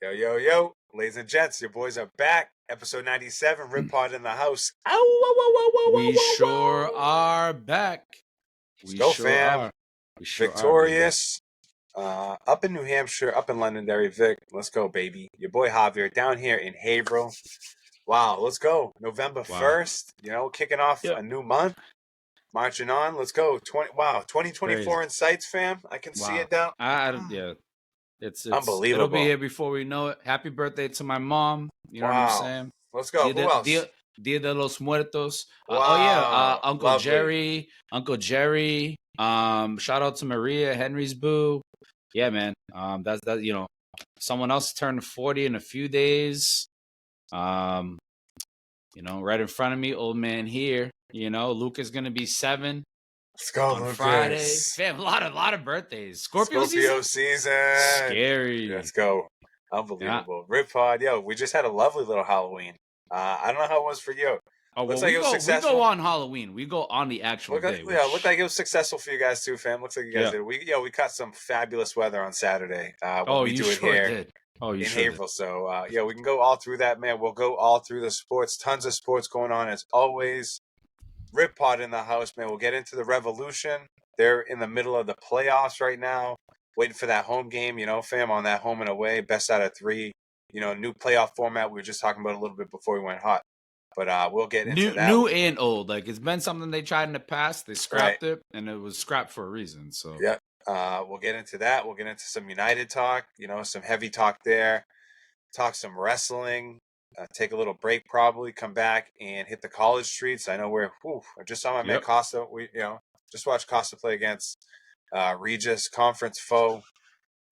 Yo, yo, yo, ladies and gents, your boys are back. Episode 97, Rip Pod in the house. Ow, whoa, whoa, whoa, whoa, We whoa, whoa, sure whoa. are back. Let's go, fam. We sure Victorious. Up in New Hampshire, up in Londonderry, Vic. Let's go, baby. Your boy Javier down here in Haverhill. Wow, let's go. November 1st, kicking off a new month. Marching on. Let's go. 2024 in sights, fam. I can see it down. It's unbelievable. It'll be here before we know it. Happy birthday to my mom. You know what I'm saying? Let's go. Who else? Dia de los Muertos. Wow. Uncle Lovely. Jerry. Shout out to Maria, Henry's boo. Yeah, man. That's someone else turned 40 in a few days. Right in front of me, old man here. Luke is gonna be 7. Let's go, on Lucas. Friday. Fam, a lot of birthdays. Scorpio season. Scary. Let's go. Unbelievable. Rip Pod. Yo, we just had a lovely little Halloween. I don't know how it was for you. Looks like it was successful. We go on Halloween. We go on the actual day. Looked like it was successful for you guys too, fam. Looks like you guys did. We caught some fabulous weather on Saturday. We do it here did. In Haverhill. So, we can go all through that, man. We'll go all through the sports. Tons of sports going on as always. Rip Pod in the house, man. We'll get into the Revolution. They're in the middle of the playoffs right now, waiting for that home game, fam, on that home and away, best out of 3. New playoff format we were just talking about a little bit before we went hot. But we'll get into that. New and old. Like, it's been something they tried in the past. They scrapped it, and it was scrapped for a reason. So yeah, we'll get into that. We'll get into some United talk, some heavy talk there. Talk some wrestling. Take a little break, probably come back and hit the college streets. I know I just saw my man Costa. We, just watched Costa play against Regis, conference foe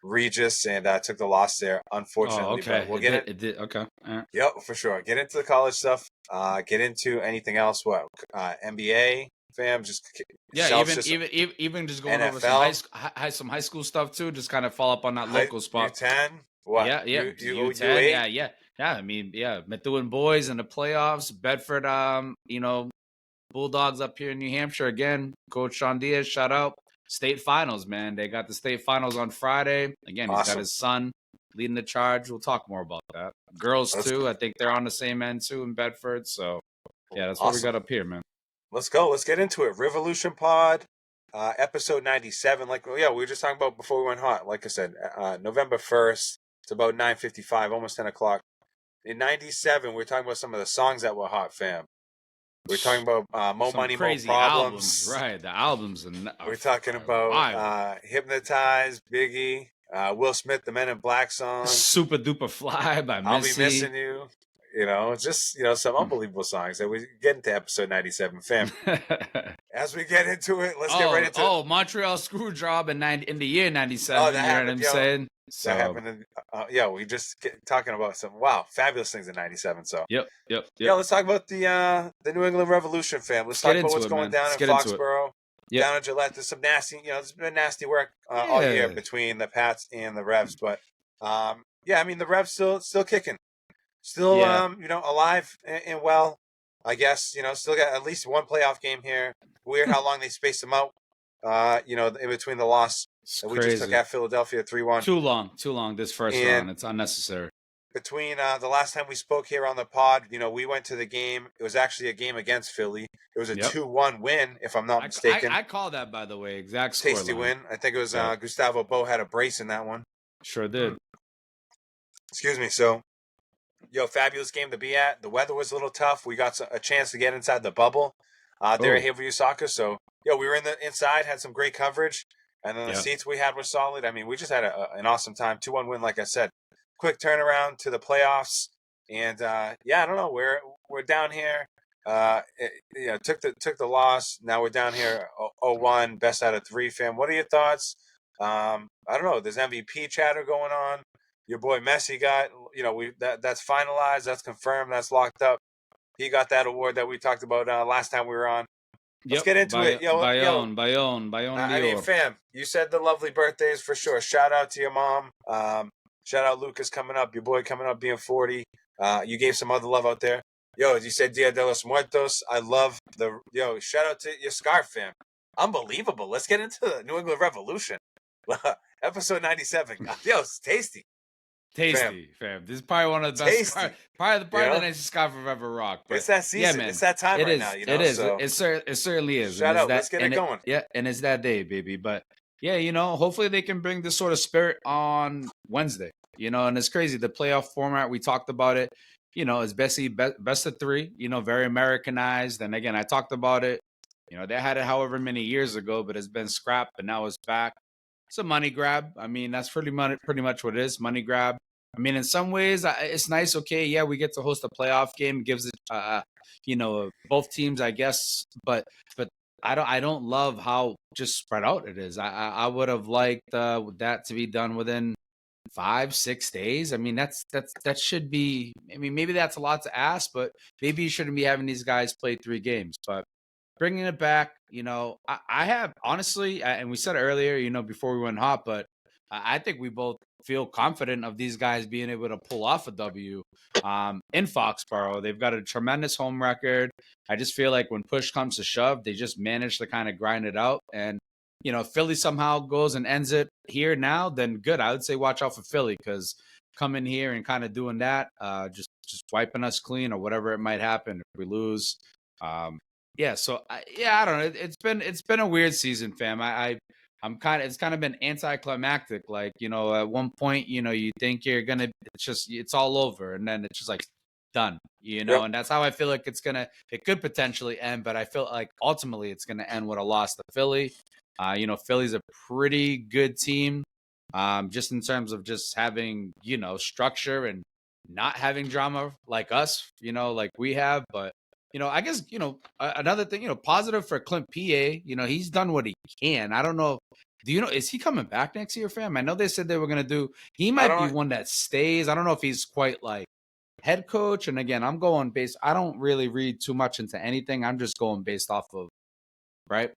Regis, and took the loss there, unfortunately. Okay. But we'll get it. Did. Okay. Right. Yep, for sure. Get into the college stuff. Get into anything else. What NBA, fam? Just even just going NFL. over some high school stuff too. Just kind of follow up on that local spot. U10. What? Yeah. U10. Yeah. I mean, Methuen boys in the playoffs. Bedford, Bulldogs up here in New Hampshire again. Coach Sean Diaz, shout out. State finals, man. They got the state finals on Friday. Again, he's got his son leading the charge. We'll talk more about that. Girls too. I think they're on the same end too in Bedford. So that's what we got up here, man. Let's go. Let's get into it. Revolution Pod, episode 97. We were just talking about before we went hot. Like I said, November 1st. It's about 9:55, almost 10 o'clock. In 97, we're talking about some of the songs that were hot, fam. We're talking about Mo Money, Mo Problems. Albums. Right, the albums. We're talking about Hypnotize, Biggie, Will Smith, the Men in Black song. Super Duper Fly by Missy. I'll Be Missing You. Just, some unbelievable songs that we get into episode 97, fam. As we get into it, let's get right into it. Montreal Screwjob in the year 97. You know what I'm saying? That happened. We just talking about some fabulous things in '97. So yep. Let's talk about the New England Revolution, fam. Let's talk about what's going down in Foxborough, down in Gillette. There's some nasty, there's been nasty work all year between the Pats and the Revs, but the Revs still kicking, still alive and well. I guess still got at least one playoff game here. Weird how long they spaced them out. In between the loss. So we just took out Philadelphia 3-1. Too long this first round. It's unnecessary. Between the last time we spoke here on the pod, we went to the game. It was actually a game against Philly. It was a 2-1 win, if I'm not mistaken. I call that, by the way, exact score. Tasty win. I think it was Gustavo Bo had a brace in that one. Sure did. Excuse me. So, fabulous game to be at. The weather was a little tough. We got a chance to get inside the bubble there at Haverhill Soccer. So, we were inside, had some great coverage. And then the seats we had were solid. I mean, we just had an awesome time. 2-1 win, like I said. Quick turnaround to the playoffs. And, I don't know. We're down here. Took the loss. Now we're down here 0-1, best out of 3, fam. What are your thoughts? I don't know. There's MVP chatter going on. Your boy Messi got, that's finalized. That's confirmed. That's locked up. He got that award that we talked about last time we were on. Let's get into it. Bayonne. I mean, fam, you said the lovely birthdays for sure. Shout out to your mom. Shout out Lucas coming up. Your boy coming up being 40. You gave some other love out there. You said Dia de los Muertos. I love shout out to your scarf, fam. Unbelievable. Let's get into the New England Revolution. Episode 97. It's tasty. Tasty, fam. This is probably one of the best, Tasty. probably the nicest scarf I've ever rocked. But It's that yeah, season. man, It's that time it right is. now, you It know? is. So It certainly is. shout And is out. that Let's get and it going. Yeah, and it's that day, baby. But yeah, hopefully they can bring this sort of spirit on Wednesday. And it's crazy. The playoff format, we talked about it. It's best of three. Very Americanized. And again, I talked about it. They had it however many years ago, but it's been scrapped, but now it's back. It's a money grab. I mean, that's pretty much what it is. Money grab. I mean, in some ways, it's nice. Okay, yeah, we get to host a playoff game. It gives it, both teams, I guess. But I don't love how just spread out it is. I would have liked that to be done within 5-6 days. I mean, that should be. I mean, maybe that's a lot to ask, but maybe you shouldn't be having these guys play 3 games. But bringing it back, I have honestly, and we said it earlier, before we went hot, but I think we both feel confident of these guys being able to pull off a W in Foxborough. They've got a tremendous home record. I just feel like when push comes to shove, they just manage to kind of grind it out. And, if Philly somehow goes and ends it here now, then good. I would say watch out for Philly because coming here and kind of doing that, just wiping us clean or whatever it might happen if we lose. Yeah, so I don't know. It's been a weird season, fam. It's kind of been anticlimactic. Like, at one point, you think you're gonna, it's all over, and then it's just like done, Yep. and that's how I feel like it could potentially end, but I feel like ultimately it's gonna end with a loss to Philly. Philly's a pretty good team, just in terms of just having, structure and not having drama like us, like we have, but. I guess, another thing, positive for Clint PA, he's done what he can. I don't know. Is he coming back next year, fam? I know they said they were going to he might be one that stays. I don't know if he's quite like head coach. And again, I'm going I don't really read too much into anything. I'm just going based off of, right?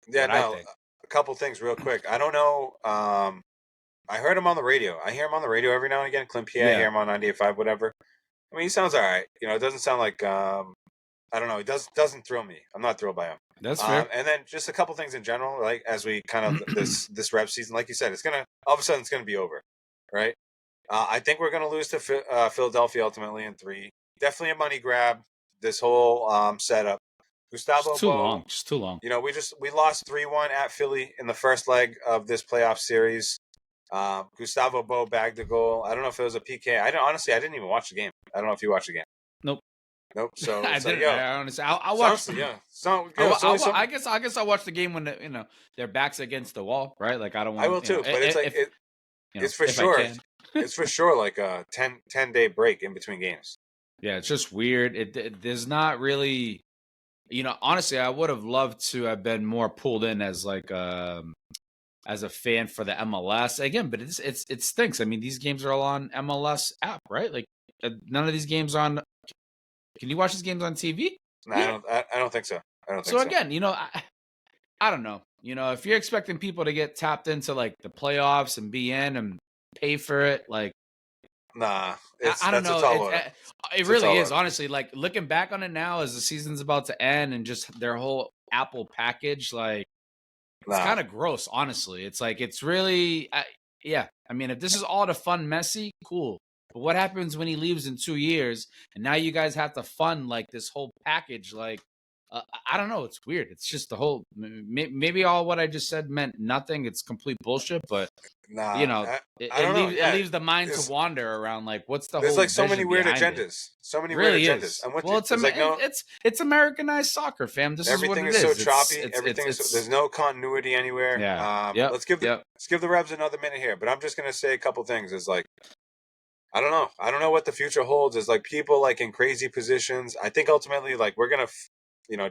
Yeah, what I no, think. a couple things real quick. I don't know. I heard him on the radio. I hear him on the radio every now and again. Clint PA, I hear him on 98.5, whatever. I mean, he sounds all right. It doesn't sound like I don't know. It doesn't thrill me. I'm not thrilled by him. That's fair. And then just a couple things in general, like as we kind of this rep season, like you said, it's gonna all of a sudden it's gonna be over, right? I think we're gonna lose to Philadelphia ultimately in 3. Definitely a money grab. This whole setup. Gustavo Just too Bo, long. Just too long. We lost 3-1 at Philly in the first leg of this playoff series. Gustavo Bo bagged the goal. I don't know if it was a PK. I didn't even watch the game. I don't know if you watched the game. Nope. So I it's like, didn't. yo, I honestly, I watched. yeah. So I guess I watch the game when their backs against the wall, right? Like I don't want. I will too, but it's like it's for if sure. I can. It's for sure like a 10-day break in between games. Yeah, it's just weird. There's not really, honestly, I would have loved to have been more pulled in as like as a fan for the MLS again, but it stinks. I mean, these games are all on MLS app, right? Like none of these games are on. Can you watch these games on TV? No, yeah. I don't think so. So again, I don't know. If you're expecting people to get tapped into like the playoffs and be in and pay for it, like, nah, I don't know. It really is, honestly. Like looking back on it now, as the season's about to end, and just their whole Apple package, like it's kind of gross. Honestly, it's like it's really, yeah. I mean, if this is all the fun, messy, cool. But what happens when he leaves in 2 years, and now you guys have to fund like this whole package? Like, I don't know. It's weird. It's just the whole. Maybe all what I just said meant nothing. It's complete bullshit. But it leaves the mind to wander around. Like, what's the whole? There's like so many weird agendas. It? So many weird agendas. I'm with you. It's Americanized soccer, fam. Everything is so choppy. There's no continuity anywhere. Yeah. Let's give the Revs another minute here. But I'm just gonna say a couple things. Is like. I don't know. I don't know what the future holds. Is like people like in crazy positions. I think ultimately, like we're gonna,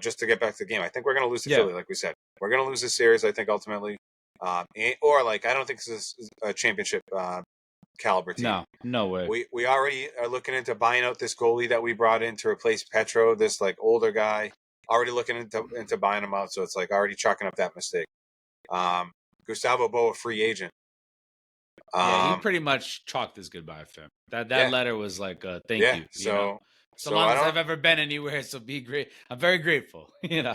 just to get back to the game, I think we're gonna lose to Philly. Like we said, we're gonna lose this series. I think ultimately, or like I don't think this is a championship caliber team. No way. We already are looking into buying out this goalie that we brought in to replace Petro, this like older guy. Already looking into buying him out, so it's like already chalking up that mistake. Gustavo Bo, a free agent. Yeah, he pretty much chalked his goodbye for him. That letter was like, thank you. So long as I've ever been anywhere, so be great. I'm very grateful. Again,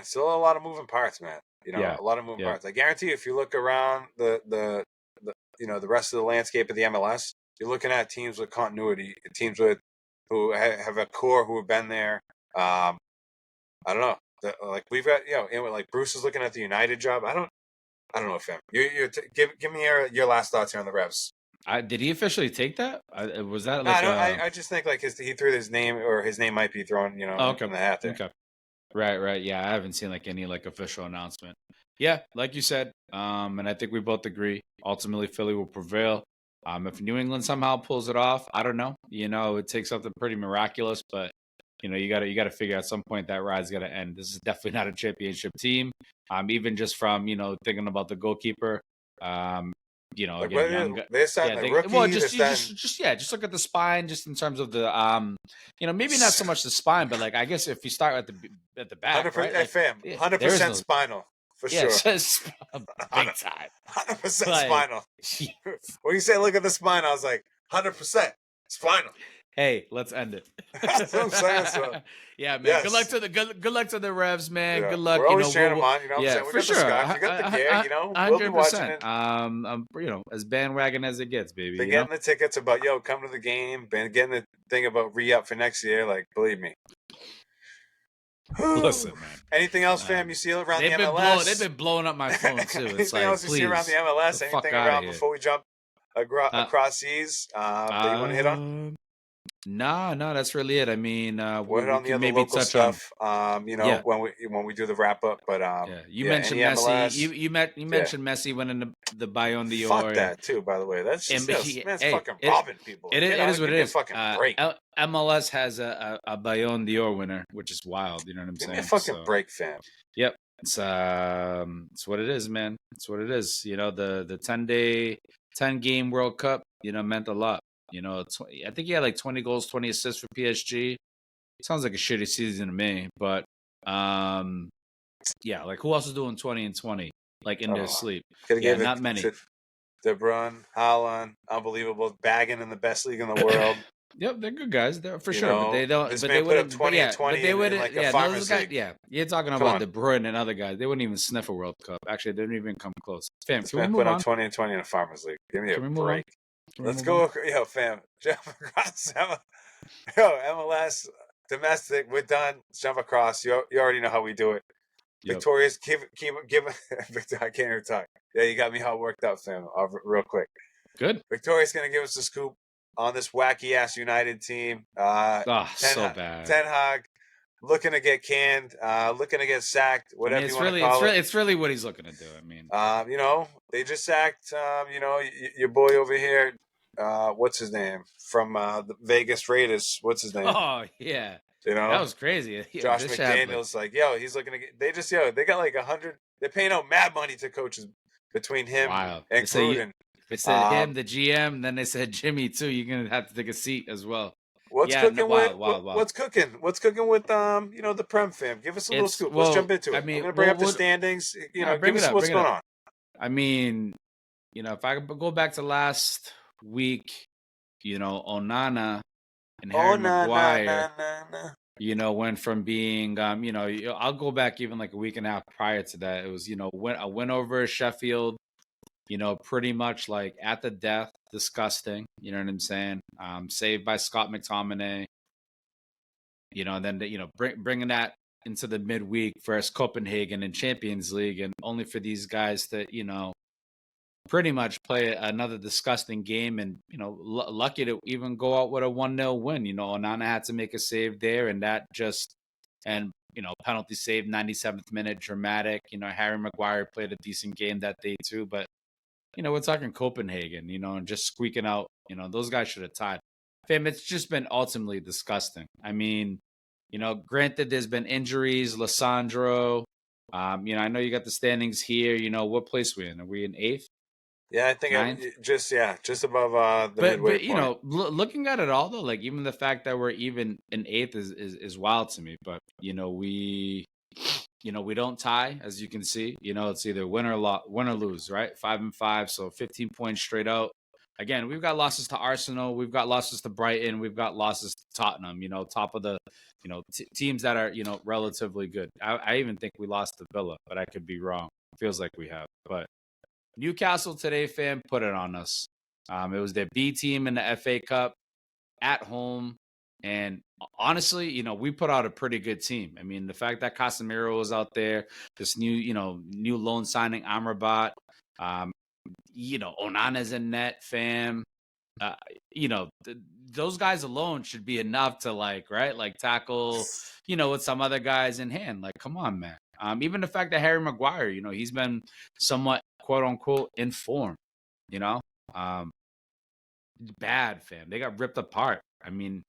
still a lot of moving parts, man. A lot of moving parts. I guarantee if you look around the the rest of the landscape of the MLS, you're looking at teams with continuity, teams who have a core who have been there. I don't know. Like we've got, like Bruce is looking at the United job. I don't know, fam. Give me your last thoughts here on the Revs. Did he officially take that? Was that No, like? I just think like he threw his name, or his name might be thrown, Okay. in the hat there. Okay. Right. Yeah, I haven't seen like any like official announcement. Yeah, like you said, and I think we both agree. Ultimately, Philly will prevail. If New England somehow pulls it off, I don't know. It takes something pretty miraculous, but you got to figure at some point that ride's got to end. This is definitely not a championship team. Even just from thinking about the goalkeeper. Like, Again, young guy. They're starting Yeah, rookie. well, just look at the spine, just in terms of the maybe not so much the spine, but like I guess if you start at the back, right? Like, fam, 100% spinal for sure. Big time. 100% spinal. When you say look at the spine, I was like 100% spinal. Hey, let's end it. That's what I'm saying. So. Yeah, man. Yes. Good luck to the Revs, man. Yeah. Good luck. We're always cheering them on. For sure. You got the gear. We'll be watching it. I'm as bandwagon as it gets, baby. Been getting the tickets about come to the game. Been getting the thing about re-up for next year. Like, believe me. Listen, man. Anything else, fam? You see around the MLS? They've been blowing up my phone too. It's anything else you see around the MLS? Anything around before we jump across seas that you want to hit on? No, that's really it. I mean, we'll hit on the other local stuff. When we do the wrap up. But you mentioned Messi. You mentioned Messi winning the Ballon d'Or. Fuck that too, by the way. That's just man's fucking robbing people. It is what it is. Fucking break. MLS has a Ballon d'Or winner, which is wild. You know what I'm saying? Give me a fucking break, fam. Yep. It's what it is, man. It's what it is. The 10-game World Cup, meant a lot. I think he had like 20 goals, 20 assists for PSG. Sounds like a shitty season to me, but like who else is doing 20 and 20 like in their sleep? Not many. De Bruyne, Haaland, unbelievable, bagging in the best league in the world. Yep, they're good guys. They're for sure, but they don't. But they would have 20 and 20 in like a farmer's league. Yeah, you're talking about De Bruyne and other guys. They wouldn't even sniff a World Cup. Actually, they didn't even come close. Fam, can we move on? 20 and 20 in a farmer's league. Give me a break. Let's go, fam. Jump across. MLS, domestic, we're done. Jump across. You already know how we do it. Yep. Victoria's, give. I can't even talk. Yeah, you got me all worked up, fam. Real quick. Good. Victoria's gonna give us the scoop on this wacky ass United team. So bad. Ten Hag looking to get canned, looking to get sacked, whatever you want to call it. It's really what he's looking to do. I mean, they just sacked, your boy over here. What's his name from the Vegas Raiders? What's his name? Oh yeah, that was crazy. Josh McDaniels, he's looking to get. They just they got like 100. They're paying out mad money to coaches between him and Gruden. They said him, the GM, and then they said Jimmy too. You're gonna have to take a seat as well. What's cooking with the Prem fam? Give us a little scoop. Let's jump into it. I'm gonna bring up the standings. Give us what's going on. I mean, if I go back to last week, Onana and Harry Maguire, went from being, I'll go back even like a week and a half prior to that. It was, a win over Sheffield. Pretty much like at the death, disgusting. You know what I'm saying? Saved by Scott McTominay. And then bringing that into the midweek versus Copenhagen in Champions League, and only for these guys to pretty much play another disgusting game, and lucky to even go out with a 1-0 win. Onana had to make a save there, and that penalty save, 97th minute, dramatic. Harry Maguire played a decent game that day too, but. We're talking Copenhagen, and just squeaking out, those guys should have tied. Fam, it's just been ultimately disgusting. I mean, granted, there's been injuries, Lissandro. I know you got the standings here. what place we in? Are we in 8th? Yeah, I think just above the midway point. Looking at it all, though, like even the fact that we're even in 8th is wild to me. But, we don't tie, as you can see. It's either win or lose, right? 5-5, so 15 points straight out. Again, we've got losses to Arsenal, we've got losses to Brighton, we've got losses to Tottenham. Top of the, teams that are relatively good. I even think we lost to Villa, but I could be wrong. Feels like we have, but Newcastle today, fam, put it on us. It was their B team in the FA Cup at home. And honestly, we put out a pretty good team. I mean, the fact that Casemiro was out there, this new loan signing Amrabat, Onana's in net, fam. Those guys alone should be enough to tackle, with some other guys in hand. Like, come on, man. Even the fact that Harry Maguire, he's been somewhat quote unquote in form, bad, fam. They got ripped apart. I mean,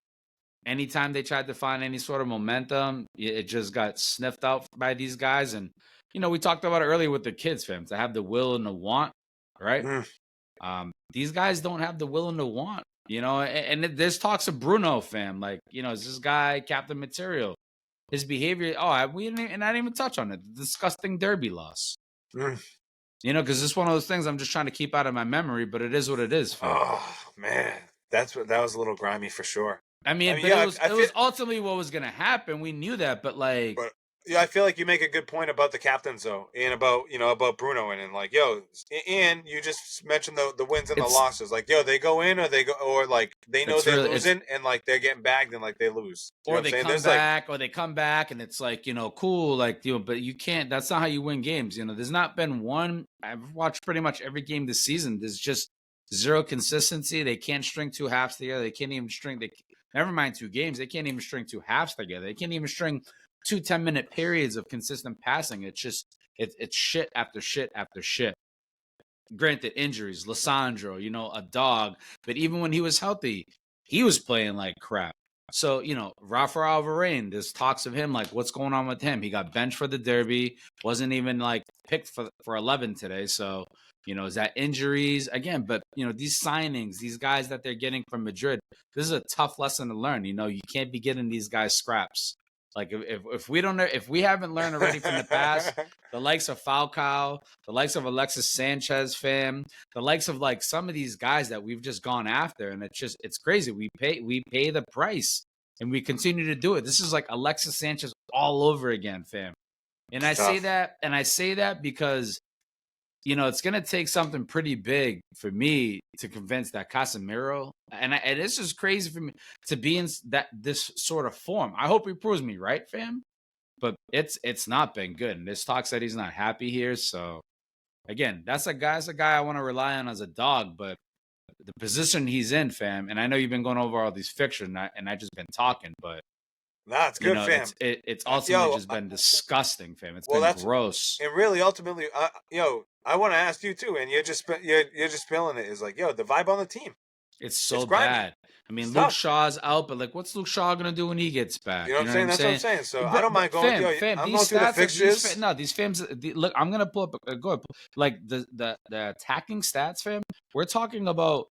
anytime they tried to find any sort of momentum, it just got sniffed out by these guys. And, we talked about it earlier with the kids, fam, to have the will and the want, right? These guys don't have the will and the want, and there's talks of Bruno, fam. Like, is this guy Captain Material? His behavior, I didn't even touch on it. The disgusting derby loss. Because it's one of those things I'm just trying to keep out of my memory, but it is what it is, fam. Oh, man. That was a little grimy for sure. It was ultimately what was going to happen. We knew that, but yeah, I feel like you make a good point about the captains, though, and about Bruno, and and you just mentioned the wins and the losses. Like, they go in or they go, or like they know they're losing and like they're getting bagged and like they lose. Or they come back and it's like, cool, like, but you can't. That's not how you win games. There's not been one. I've watched pretty much every game this season. There's just zero consistency. They can't string two halves together. They can't even string. Never mind 2 games. They can't even string 2 halves together. They can't even string 2 10-minute periods of consistent passing. It's just it's shit after shit after shit. Granted, injuries, Lissandro, a dog, but even when he was healthy, he was playing like crap. So, Rafael Varane, there's talks of him, like, what's going on with him? He got benched for the derby, wasn't even like picked for 11 today. So, is that injuries again? But these signings, these guys that they're getting from Madrid, this is a tough lesson to learn. You can't be getting these guys scraps. Like, if we haven't learned already from the past, the likes of Falcao, the likes of Alexis Sanchez, fam, the likes of like some of these guys that we've just gone after, and it's crazy. We pay the price, and we continue to do it. This is like Alexis Sanchez all over again, fam. And I say that because it's going to take something pretty big for me to convince that Casemiro, and it's just crazy for me to be in this sort of form. I hope he proves me right, fam. But it's not been good. And there's talks that he's not happy here. So, again, that's a guy I want to rely on as a dog. But the position he's in, fam, and I know you've been going over all these fixtures, and I just been talking, but nah, it's good, fam. It's ultimately just been disgusting, fam. It's been gross. And really, ultimately, I want to ask you too, and you're just feeling it. Is like, the vibe on the team. It's so bad. I mean, Luke Shaw's out, but like, what's Luke Shaw gonna do when he gets back? You know what I'm saying? That's what I'm saying. So I don't mind going. I'm going through the fixtures. These fams. Look, I'm gonna pull up. Go ahead. Like the attacking stats, fam. We're talking about.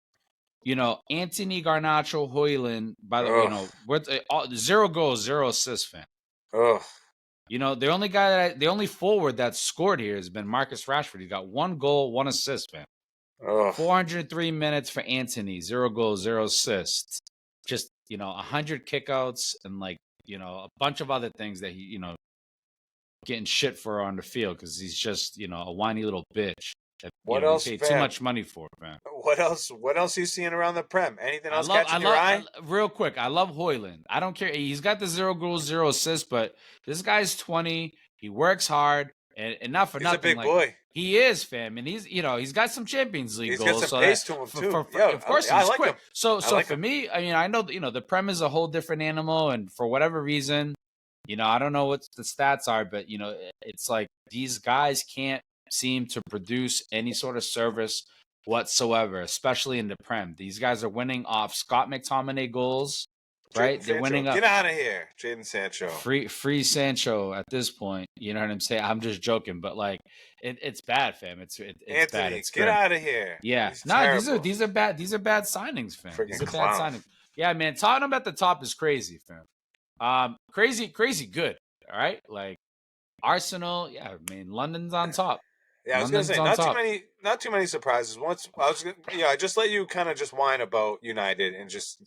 Anthony Garnacho, Højlund. By the way, with 0 goals, 0 assists, fam. Ugh. The only forward that's scored here has been Marcus Rashford. He got 1 goal, 1 assist, man. 403 minutes for Anthony, 0 goals, 0 assists. Just, 100 kickouts and a bunch of other things that he, getting shit for on the field because he's just, a whiny little bitch. What else? Paid too much money for, man. What else? What else are you seeing around the Prem? Anything else catching your eye? Real quick, I love Højlund. I don't care. He's got the 0 goals, 0 assists, but this guy's 20. He works hard, and not for nothing. He's a big boy. He is, fam, and he's got some Champions League goals. He's got some pace to him too. Of course, he's quick. Him. So for me, I mean, I know the Prem is a whole different animal, and for whatever reason, I don't know what the stats are, but it's like these guys can't seem to produce any sort of service whatsoever, especially in the Prem. These guys are winning off Scott McTominay goals, right? They're winning. Get out of here, Jadon Sancho. Free Sancho at this point. You know what I'm saying? I'm just joking, but it's bad, fam. It's Anthony, bad. It's get out of here. Yeah, these are bad signings, fam. Freaking these are clowns. bad signings. Yeah, man. Tottenham at the top is crazy, fam. Crazy good. All right, like Arsenal. Yeah, I mean London's on top. Yeah, I was gonna say not too many surprises. I just let you kind of just whine about United and just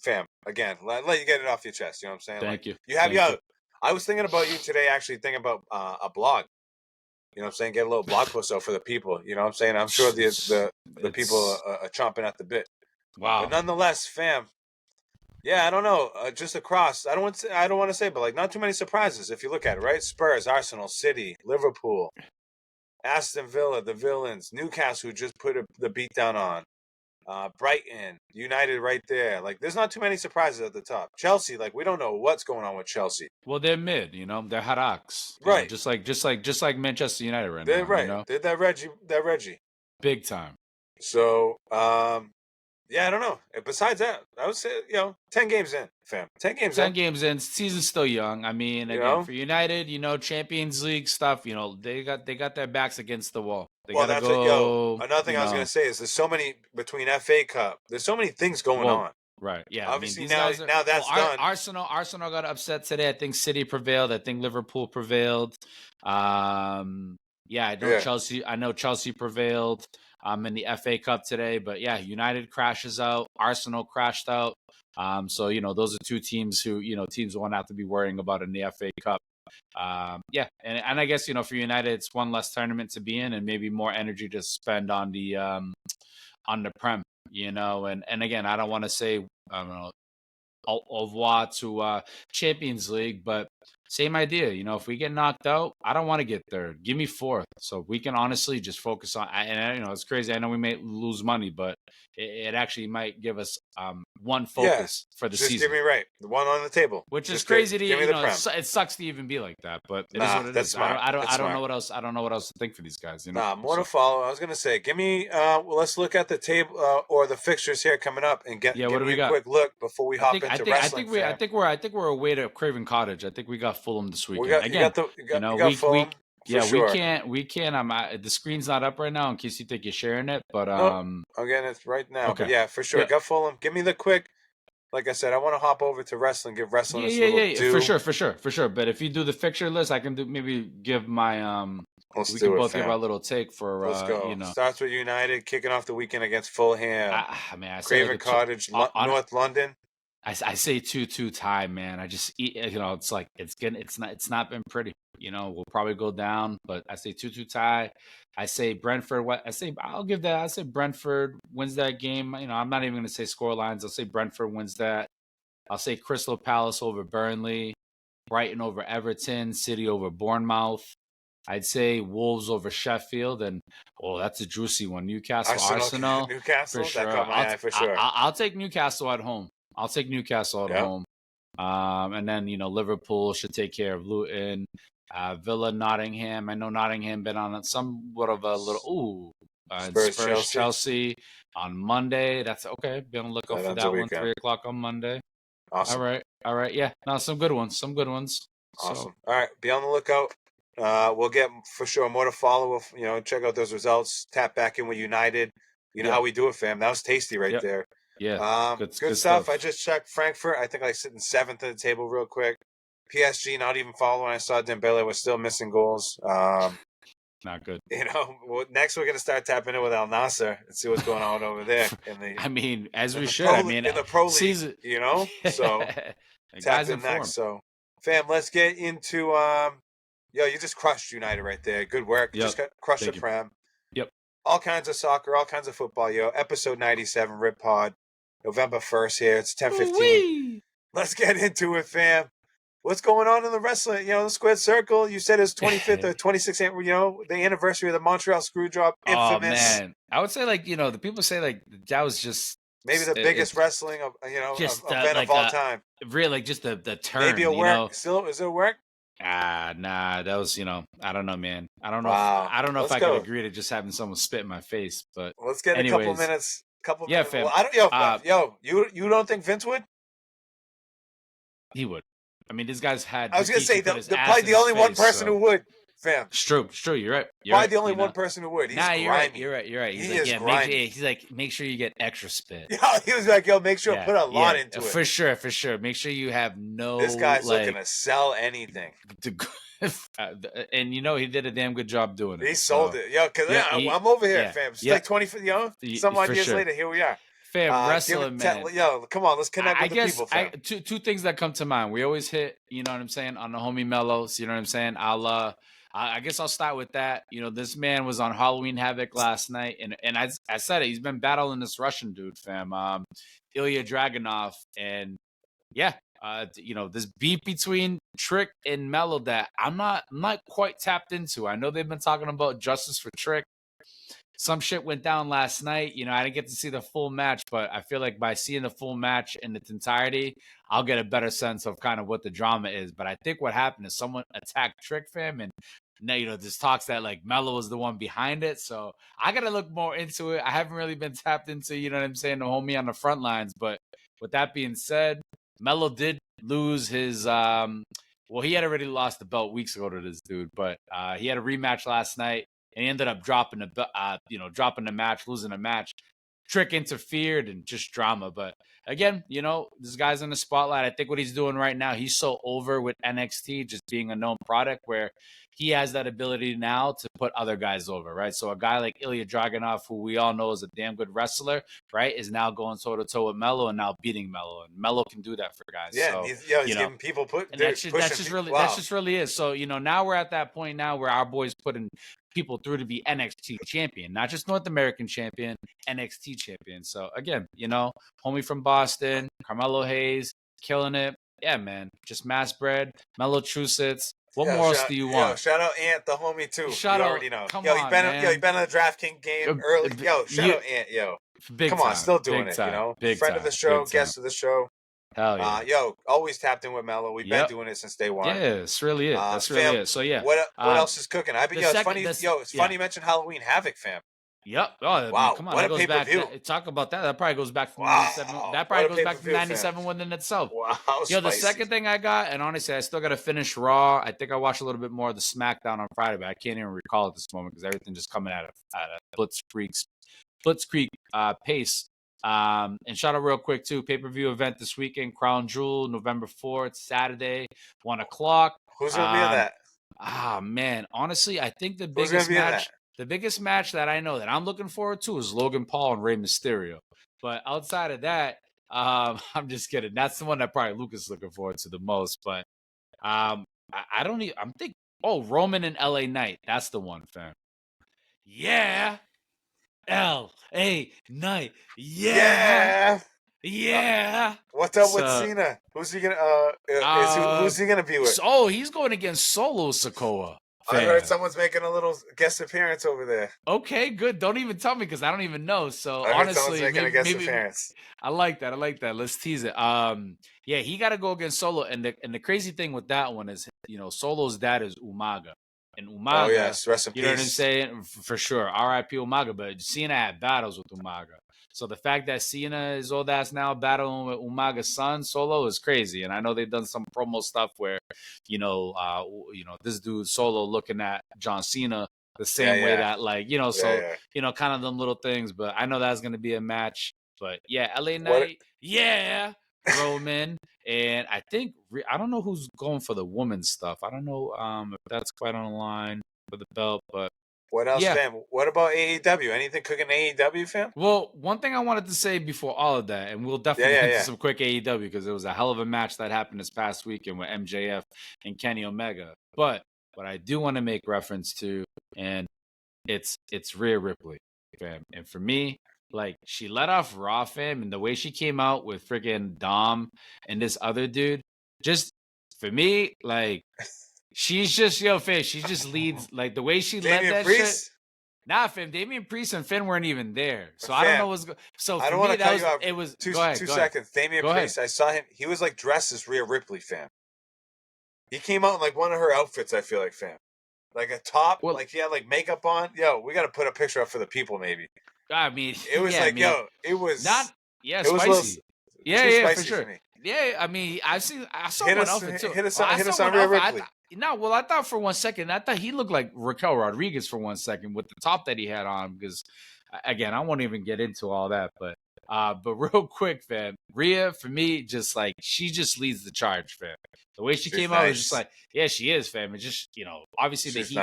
again let you get it off your chest. You know what I'm saying? Thank you. You have I was thinking about you today. Actually, thinking about a blog. You know what I'm saying? Get a little blog post out for the people. You know what I'm saying? I'm sure the people are chomping at the bit. Wow. But nonetheless, fam. Yeah, I don't know. Just across, I don't want to say, but like not too many surprises if you look at it, right? Spurs, Arsenal, City, Liverpool, Aston Villa, the villains, Newcastle, who just put the beat down on, Brighton, United, right there. Like, there's not too many surprises at the top. Chelsea, like we don't know what's going on with Chelsea. Well, they're mid, they're Haraks, Right. just like Manchester United right They're now, right. They're that Reggie. big time. So, yeah, I don't know. Besides that, I would say, 10 games in, fam. 10 games 10 in. games in, season's still young. I mean, again, for United, Champions League stuff, they got their backs against the wall. They gotta go. Another thing I was gonna say is there's so many between FA Cup. There's so many things going on. Right. Yeah. Obviously, I mean, now that's done. Arsenal got upset today. I think City prevailed. I think Liverpool prevailed. Yeah, I know Chelsea prevailed in the FA Cup today. But yeah, United crashes out. Arsenal crashed out. So those are two teams who teams won't have to be worrying about in the FA Cup. Yeah, and I guess for United, it's one less tournament to be in, and maybe more energy to spend on the Prem. And again, I don't want to say I don't know au revoir to Champions League, but same idea. If we get knocked out, I don't want to get third. Give me fourth, so we can honestly just focus on. And it's crazy. I know we may lose money, but it actually might give us one focus for the season. Just give me the one on the table, which is crazy to it sucks to even be like that, but it is what it is. Smart. I don't know what else. I don't know what else to think for these guys. More to follow. I was gonna say, give me. Let's look at the table or the fixtures here coming up and give me a quick look before we hop into wrestling. I think we're away to Craven Cottage. I think we got Fulham this weekend. You got Fulham. We can't. The screen's not up right now in case you think you're sharing it, but again, it's right now. Okay. But yeah, for sure. Got Fulham. Give me the quick. Like I said, I want to hop over to wrestling. Give wrestling a little due. For sure. But if you do the fixture list, I can maybe give my Let's we do can it, both fam. give our little take for Let's go. Starts with United kicking off the weekend against Fulham. I Craven Cottage, North London. I say 2-2 tie, man. I just it's like it's not been pretty. We'll probably go down, but I say 2-2 tie. I say Brentford. I'll give that. I say Brentford wins that game. I'm not even going to say score lines. I'll say Brentford wins that. I'll say Crystal Palace over Burnley, Brighton over Everton, City over Bournemouth. I'd say Wolves over Sheffield, and that's a juicy one. Newcastle, Arsenal. Newcastle, for sure. That caught my eye for sure. I'll take Newcastle at home. Home. And then Liverpool should take care of Luton. Villa, Nottingham. I know Nottingham been on somewhat of a little Spurs Chelsea on Monday. That's okay. Be on the lookout for that one. 3:00 on Monday. Awesome. All right. Yeah. No, some good ones. Awesome. So. All right. Be on the lookout. We'll get for sure more to follow. Check out those results. Tap back in with United. You know how we do it, fam. That was tasty right there. Yeah. Good stuff. I just checked Frankfurt. I think I sitting 7th at the table real quick. PSG not even following. I saw Dembele was still missing goals. Not good. Next we're gonna start tapping in with Al Nasser and see what's going on over there. As we should. In the pro league, season. So tap in next. So, fam, let's get into you just crushed United right there. Good work. Yep. Just crushed the Prem. Yep. All kinds of soccer, all kinds of football, Episode 97, Rip Pod, November 1st here. It's 10:15. Let's get into it, fam. What's going on in the wrestling? The Squared Circle. You said it's 25th or 26th. The anniversary of the Montreal Screwjob. Infamous. Oh man, I would say the people say that was just maybe the biggest wrestling event of all time. Really, just the turn. Maybe a work. Still, is it a work? Nah. That was I don't know, man. I don't know. Wow. I don't know if I could agree to just having someone spit in my face. But let's get a couple minutes. Yeah, fam. Well, I don't. You don't think Vince would? He would. I mean, these guys had. I was gonna say probably the only one person who would, fam. It's true. You're right. Probably the only one person who would. He's grimy. You're right. He's like, make sure you get extra spit. He was like, make sure put a lot into it. For sure. Make sure you have no. This guy's looking to sell anything. And he did a damn good job doing it. He sold it, because I'm over here, fam. It's like 20, some odd years later, here we are. Fam, wrestling, man. Come on, let's connect with the people, fam. Two things that come to mind. We always hit, you know what I'm saying, on the homie Mellows, you know what I'm saying, a la I guess I'll start with that. This man was on Halloween Havoc last night, and I said it. He's been battling this Russian dude, fam, Ilya Dragunov, and yeah, this beef between Trick and Mello that I'm not quite tapped into. I know they've been talking about justice for Trick. Some shit went down last night. I didn't get to see the full match, but I feel like by seeing the full match in its entirety, I'll get a better sense of kind of what the drama is. But I think what happened is someone attacked Trick, fam, and now, this talks that like Mello was the one behind it. So I got to look more into it. I haven't really been tapped into, what I'm saying, the homie on the front lines. But with that being said, Mello did lose his, well, he had already lost the belt weeks ago to this dude, but he had a rematch last night. And he ended up dropping the match, losing a match. Trick interfered and just drama. But again, this guy's in the spotlight. I think what he's doing right now, he's so over with NXT just being a known product where he has that ability now to put other guys over, right? So a guy like Ilya Dragunov, who we all know is a damn good wrestler, right, is now going toe-to-toe with Mello and now beating Mello. And Mello can do that for guys. Yeah, so, he's giving people that's just really is. So, now we're at that point now where our boys putting people through to be NXT champion, not just North American champion, NXT champion. So again, homie from Boston, Carmelo Hayes, killing it. Yeah, man, just mass bred, Massachusetts. What more else do you want? Shout out Ant, the homie too. You already know. Come on, you've been on the DraftKings game early. Shout out Ant, Big come on, time, still doing it. Big friend time, of the show, guest of the show. Hell yeah. Always tapped in with Mello. We've been doing it since day one. Yeah, it's really it. That's really it. So yeah. What else is cooking? It's funny. It's funny you mentioned Halloween Havoc, fam. Yep. Oh, wow. Come on. What that a goes back. Talk about that. That probably goes back from 97. That probably goes back from 97 within itself. Wow. The second thing I got, and honestly, I still got to finish Raw. I think I watched a little bit more of the SmackDown on Friday, but I can't even recall at this moment because everything just coming at a blitzkrieg pace. And shout out real quick too, pay-per-view event this weekend, Crown Jewel, November 4th, Saturday, 1:00. Who's gonna be in that? Man, honestly, I think the biggest match that I know that I'm looking forward to is Logan Paul and Rey Mysterio. But outside of that, I'm just kidding. That's the one that probably Lucas is looking forward to the most. But I don't even. I'm thinking. Oh, Roman and LA Knight. That's the one, fam. Yeah. LA Knight. Yeah. What's up with Cena? Who's he gonna? Who's he gonna be with? Oh, he's going against Solo Sikoa. I heard someone's making a little guest appearance over there. Okay, good. Don't even tell me because I don't even know. So I honestly, making a guest appearance. I like that. Let's tease it. Yeah, he got to go against Solo, and the crazy thing with that one is, Solo's dad is Umaga. And Umaga, oh yes, rest in peace. You know what I'm saying? For sure. R.I.P. Umaga, but Cena had battles with Umaga. So the fact that Cena is old ass now battling with Umaga's son Solo is crazy. And I know they've done some promo stuff where, this dude Solo looking at John Cena the same way that kind of them little things. But I know that's gonna be a match. But yeah, LA Knight, Roman. And I don't know who's going for the women's stuff. I don't know if that's quite on the line for the belt, but what else, fam? What about AEW? Anything cooking AEW, fam? Well, one thing I wanted to say before all of that, and we'll definitely get to some quick AEW because it was a hell of a match that happened this past weekend with MJF and Kenny Omega. But what I do want to make reference to, and it's Rhea Ripley, fam. And for me, like, she let off Raw, fam, and the way she came out with freaking Dom and this other dude, just for me, like, she's just fam. She just leads like the way she led that shit. Nah, fam. Damian Priest and Finn weren't even there, so I don't know what's going. So for I don't want to cut you off. It was two seconds. Damian Priest. I saw him. He was like dressed as Rhea Ripley, fam. He came out in like one of her outfits. I feel like, fam, like a top, like he had like makeup on. Yo, we got to put a picture up for the people, maybe. I mean, it was it was not it spicy. Was yeah, for sure. Yeah, I mean, I saw one outfit too. Hit us on Rhea Ripley. I thought for 1 second, I thought he looked like Raquel Rodriguez for 1 second with the top that he had on. Because again, I won't even get into all that, but real quick, fam, Rhea for me, just like she just leads the charge, fam. The way she came out was just like, yeah, she is, fam. It's just obviously the heat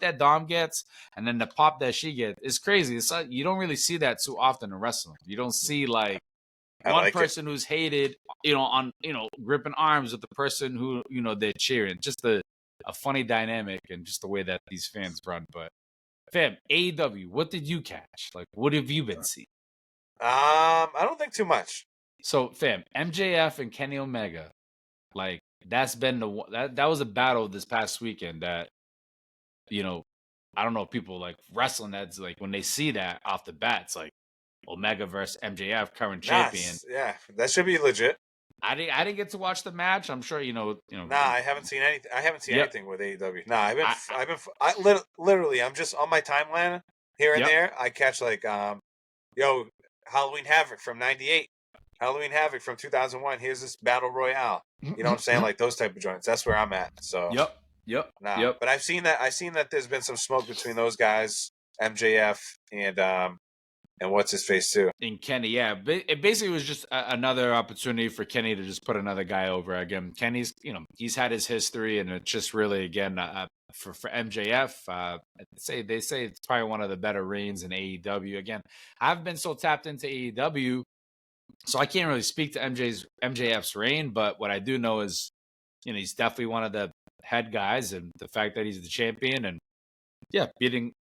that Dom gets, and then the pop that she gets is crazy. It's like, you don't really see that too often in wrestling. You don't see like one person who's hated, on gripping arms with the person who they're cheering. Just the a funny dynamic and just the way that these fans run. But fam, AEW, what did you catch? Like, what have you been seeing? I don't think too much. So, fam, MJF and Kenny Omega, like that's been that was a battle this past weekend that, you know, I don't know if people like wrestling that's like when they see that off the bat, it's like Omega versus MJF, current champion. Yeah, that should be legit. I didn't get to watch the match. I'm sure you know. Nah, I haven't seen anything. I haven't seen Yep. anything with AEW. Nah, literally, I'm just on my timeline here and Yep. there. I catch like, Halloween Havoc from '98, Halloween Havoc from 2001. Here's this battle royale. You know what I'm saying? Like those type of joints. That's where I'm at. So Yep. But I've seen that there's been some smoke between those guys, MJF and what's his face too. And Kenny, yeah. It basically was just another opportunity for Kenny to just put another guy over. Again, Kenny's, he's had his history, and it's just really, again, for MJF, they say it's probably one of the better reigns in AEW. Again, I've been so tapped into AEW, so I can't really speak to MJF's reign, but what I do know is, he's definitely one of the head guys, and the fact that he's the champion, and yeah, beating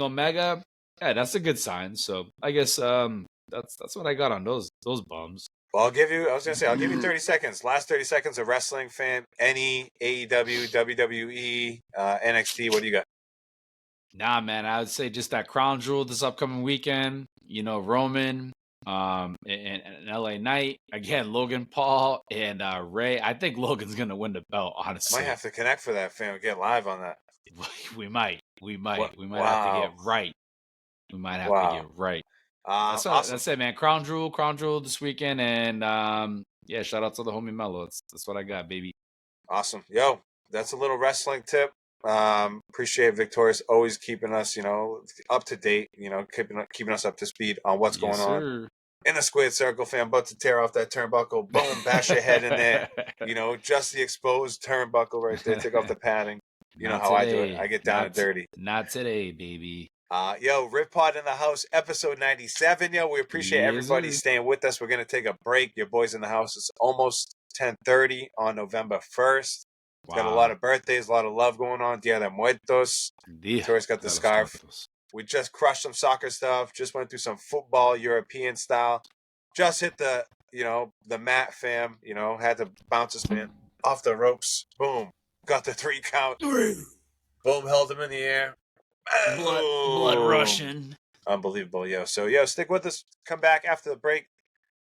Omega. Yeah, that's a good sign. So I guess that's what I got on those bums. Well, I'll give you 30 seconds. Last 30 seconds of wrestling fan. Any AEW, WWE, NXT. What do you got? Nah, man, I would say just that crown jewel this upcoming weekend. Roman, and LA Knight again. Logan Paul and Ray. I think Logan's gonna win the belt. Honestly, Might have to connect for that, fam. Get live on that. We might have to get right. We might have to get right. Awesome. That's it, man. Crown Jewel this weekend, and yeah, shout out to the homie Mello. That's what I got, baby. Awesome, yo. That's a little wrestling tip. Appreciate Victorious always keeping us, up to date. Keeping us up to speed on what's going on in the squared circle, fam. About to tear off that turnbuckle. Boom, bash your head in there. Just the exposed turnbuckle right there. Take off the padding. You know how I do it. I get down and dirty. Not today, baby. Rip Pod in the house, episode 97. Yo, we appreciate everybody staying with us. We're gonna take a break. Your boys in the house. It's almost 10:30 on November 1st. Wow. Got a lot of birthdays, a lot of love going on. Dia de Muertos. Victoria's got the scarf. We just crushed some soccer stuff. Just went through some football, European style. Just hit the mat, fam. Had to bounce this man off the ropes. Boom. Got the 3 count. Boom, held him in the air. Blood rushing. Unbelievable, yo. So, stick with us. Come back after the break.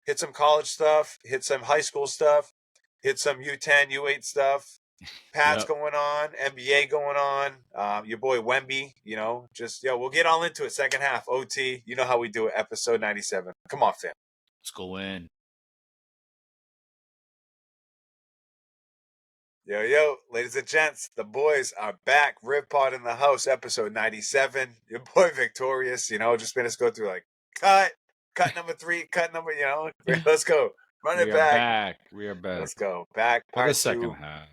Hit some college stuff. Hit some high school stuff. Hit some U10, U8 stuff. Pat's going on. NBA going on. Your boy Wemby, we'll get all into it. Second half, OT. You know how we do it. Episode 97. Come on, fam. Let's go in. Yo, ladies and gents, the boys are back. Rip Pod in the house, episode 97. Your boy Victorious, just made us go through like cut number 3, cut number, let's go. Run it back. We are back. Let's go. Back. Part the second half.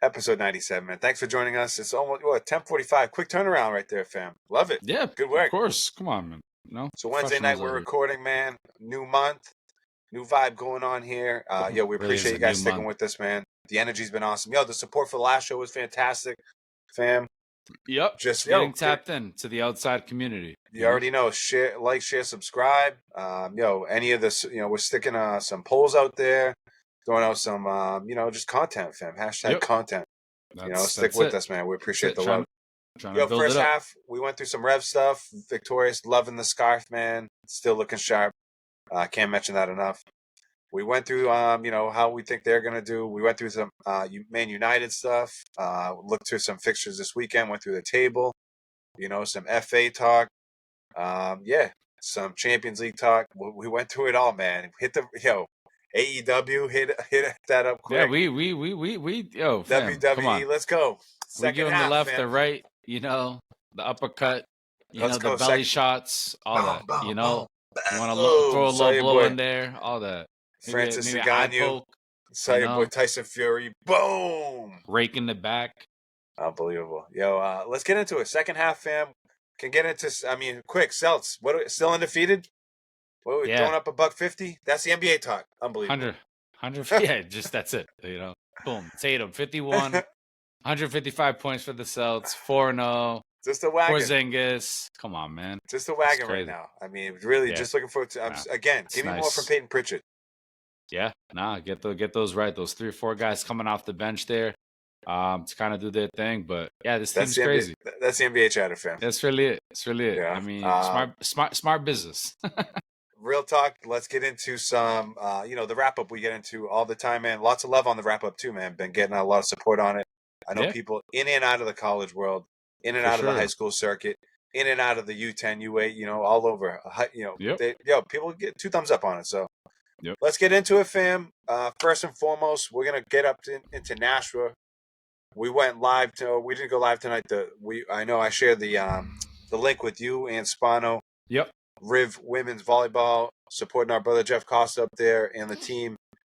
Episode 97, man. Thanks for joining us. It's almost 10:45. Quick turnaround right there, fam. Love it. Yeah. Good work. Of course. Come on, man. So Wednesday night we're recording, man. New month. New vibe going on here. We appreciate you guys sticking with us, man. The energy's been awesome. Yo, the support for the last show was fantastic, fam. Yep. Just getting tapped in to the outside community. You already know. Share, subscribe. Any of this, we're sticking some polls out there, throwing out some, just content, fam. Hashtag content. Stick with us, man. We appreciate the love. First half, we went through some Rev stuff. Victorious, loving the scarf, man. Still looking sharp. Can't mention that enough. We went through, how we think they're going to do. We went through some Man United stuff. Looked through some fixtures this weekend. Went through the table. Some FA talk. Some Champions League talk. We went through it all, man. Hit AEW. Hit that up quick. Yeah, we fam, WWE. Let's go. We give them the left, the right. The uppercut. The belly shots. All that. You want to throw a low blow in there. All that. Francis Ngannou. Saw your boy Tyson Fury. Boom! Rake in the back. Unbelievable. Let's get into it. Second half, fam. Can get into, quick. Celts. Still undefeated? What are we throwing up $150? That's the NBA talk. Unbelievable. 100. Yeah, just that's it. Boom. Tatum, 51. 155 points for the Celts. 4-0. Just a wagon. Porzingis. Come on, man. Just a wagon right now. I mean, really, just looking forward to. Again, give me more from Peyton Pritchard. Yeah, get those right. Those 3 or 4 guys coming off the bench there, to kind of do their thing. But yeah, this team's crazy. That's the NBA chatter, fam. That's really it. It's really it. Yeah. I mean, smart business. Real talk. Let's get into some, the wrap up we get into all the time, man. Lots of love on the wrap up too, man. Been getting a lot of support on it. I know people in and out of the college world, in and out of the high school circuit, in and out of the U10, U8, all over. People get 2 thumbs up on it. So let's get into it, fam. First and foremost, we're gonna get up into Nashua. We went live we didn't go live tonight. I know I shared the link with you and Spano. Yep. Riv Women's Volleyball supporting our brother Jeff Costa up there and the team.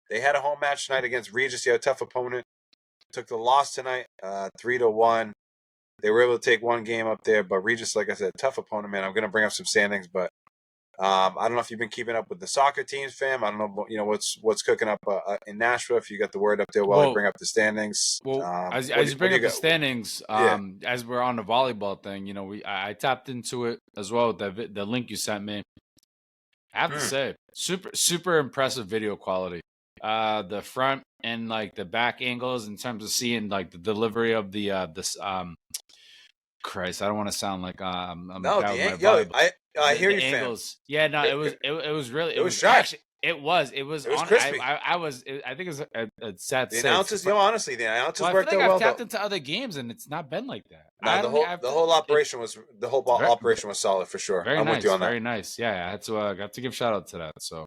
They had a home match tonight against Regis. They had a tough opponent. Took the loss tonight, 3-1. They were able to take 1 game up there, but Regis, like I said, tough opponent, man. I'm going to bring up some standings, but I don't know if you've been keeping up with the soccer teams, fam. I don't know, what's cooking up in Nashville. If you got the word up there while I bring up the standings. Well, as you bring up the standings, as we're on the volleyball thing, I tapped into it as well. The link you sent me. I have to say, super impressive video quality. The front and like the back angles in terms of seeing like the delivery of the Christ, I don't want to sound like I hear you, angles. Fam. Yeah, no, it was really it was sharp. Actually, it was crispy. I think it was a sad. The announcers, honestly, the announcers worked out well. I've tapped into other games and it's not been like that. No, the whole operation was was solid for sure. Very I'm nice, with you on that. Very nice. Yeah, I had to got to give shout out to that. So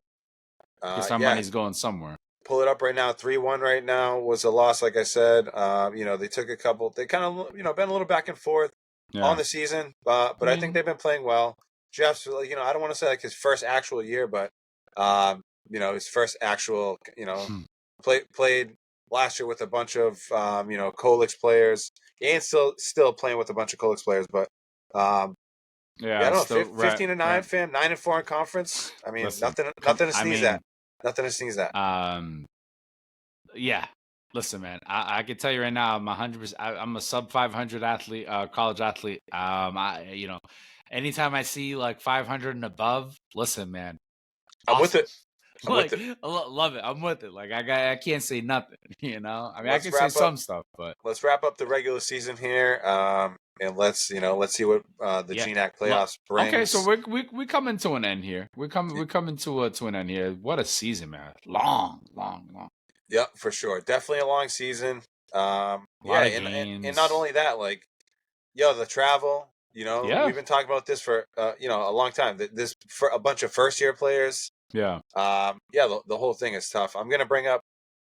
guess our money's going somewhere. Pull it up right now. 3-1 right now was a loss. Like I said, they took a couple. They kind of been a little back and forth on the season, but I think they've been playing well. Jeff's, I don't want to say like his first actual year, but his first actual, played last year with a bunch of Colix players, and still playing with a bunch of Colix players, but I don't know, 15-9, fam, 9-4 in conference. I mean, nothing to sneeze at. Nothing to sneeze at. Yeah. Listen, man. I can tell you right now, I'm 100%. I'm a sub 500 athlete, college athlete. Anytime I see like 500 and above, listen, man. I'm with it. Love it. I'm with it. Like I can't say nothing. I mean, I can say some stuff, but let's wrap up the regular season here. And let's see what the GNAC playoffs bring. Okay, so we coming to an end here. We're coming to an end here. What a season, man! Long. Yeah, for sure. Definitely a long season. And not only that, like, the travel. We've been talking about this for a long time. This for a bunch of first year players. Yeah. The whole thing is tough. I'm gonna bring up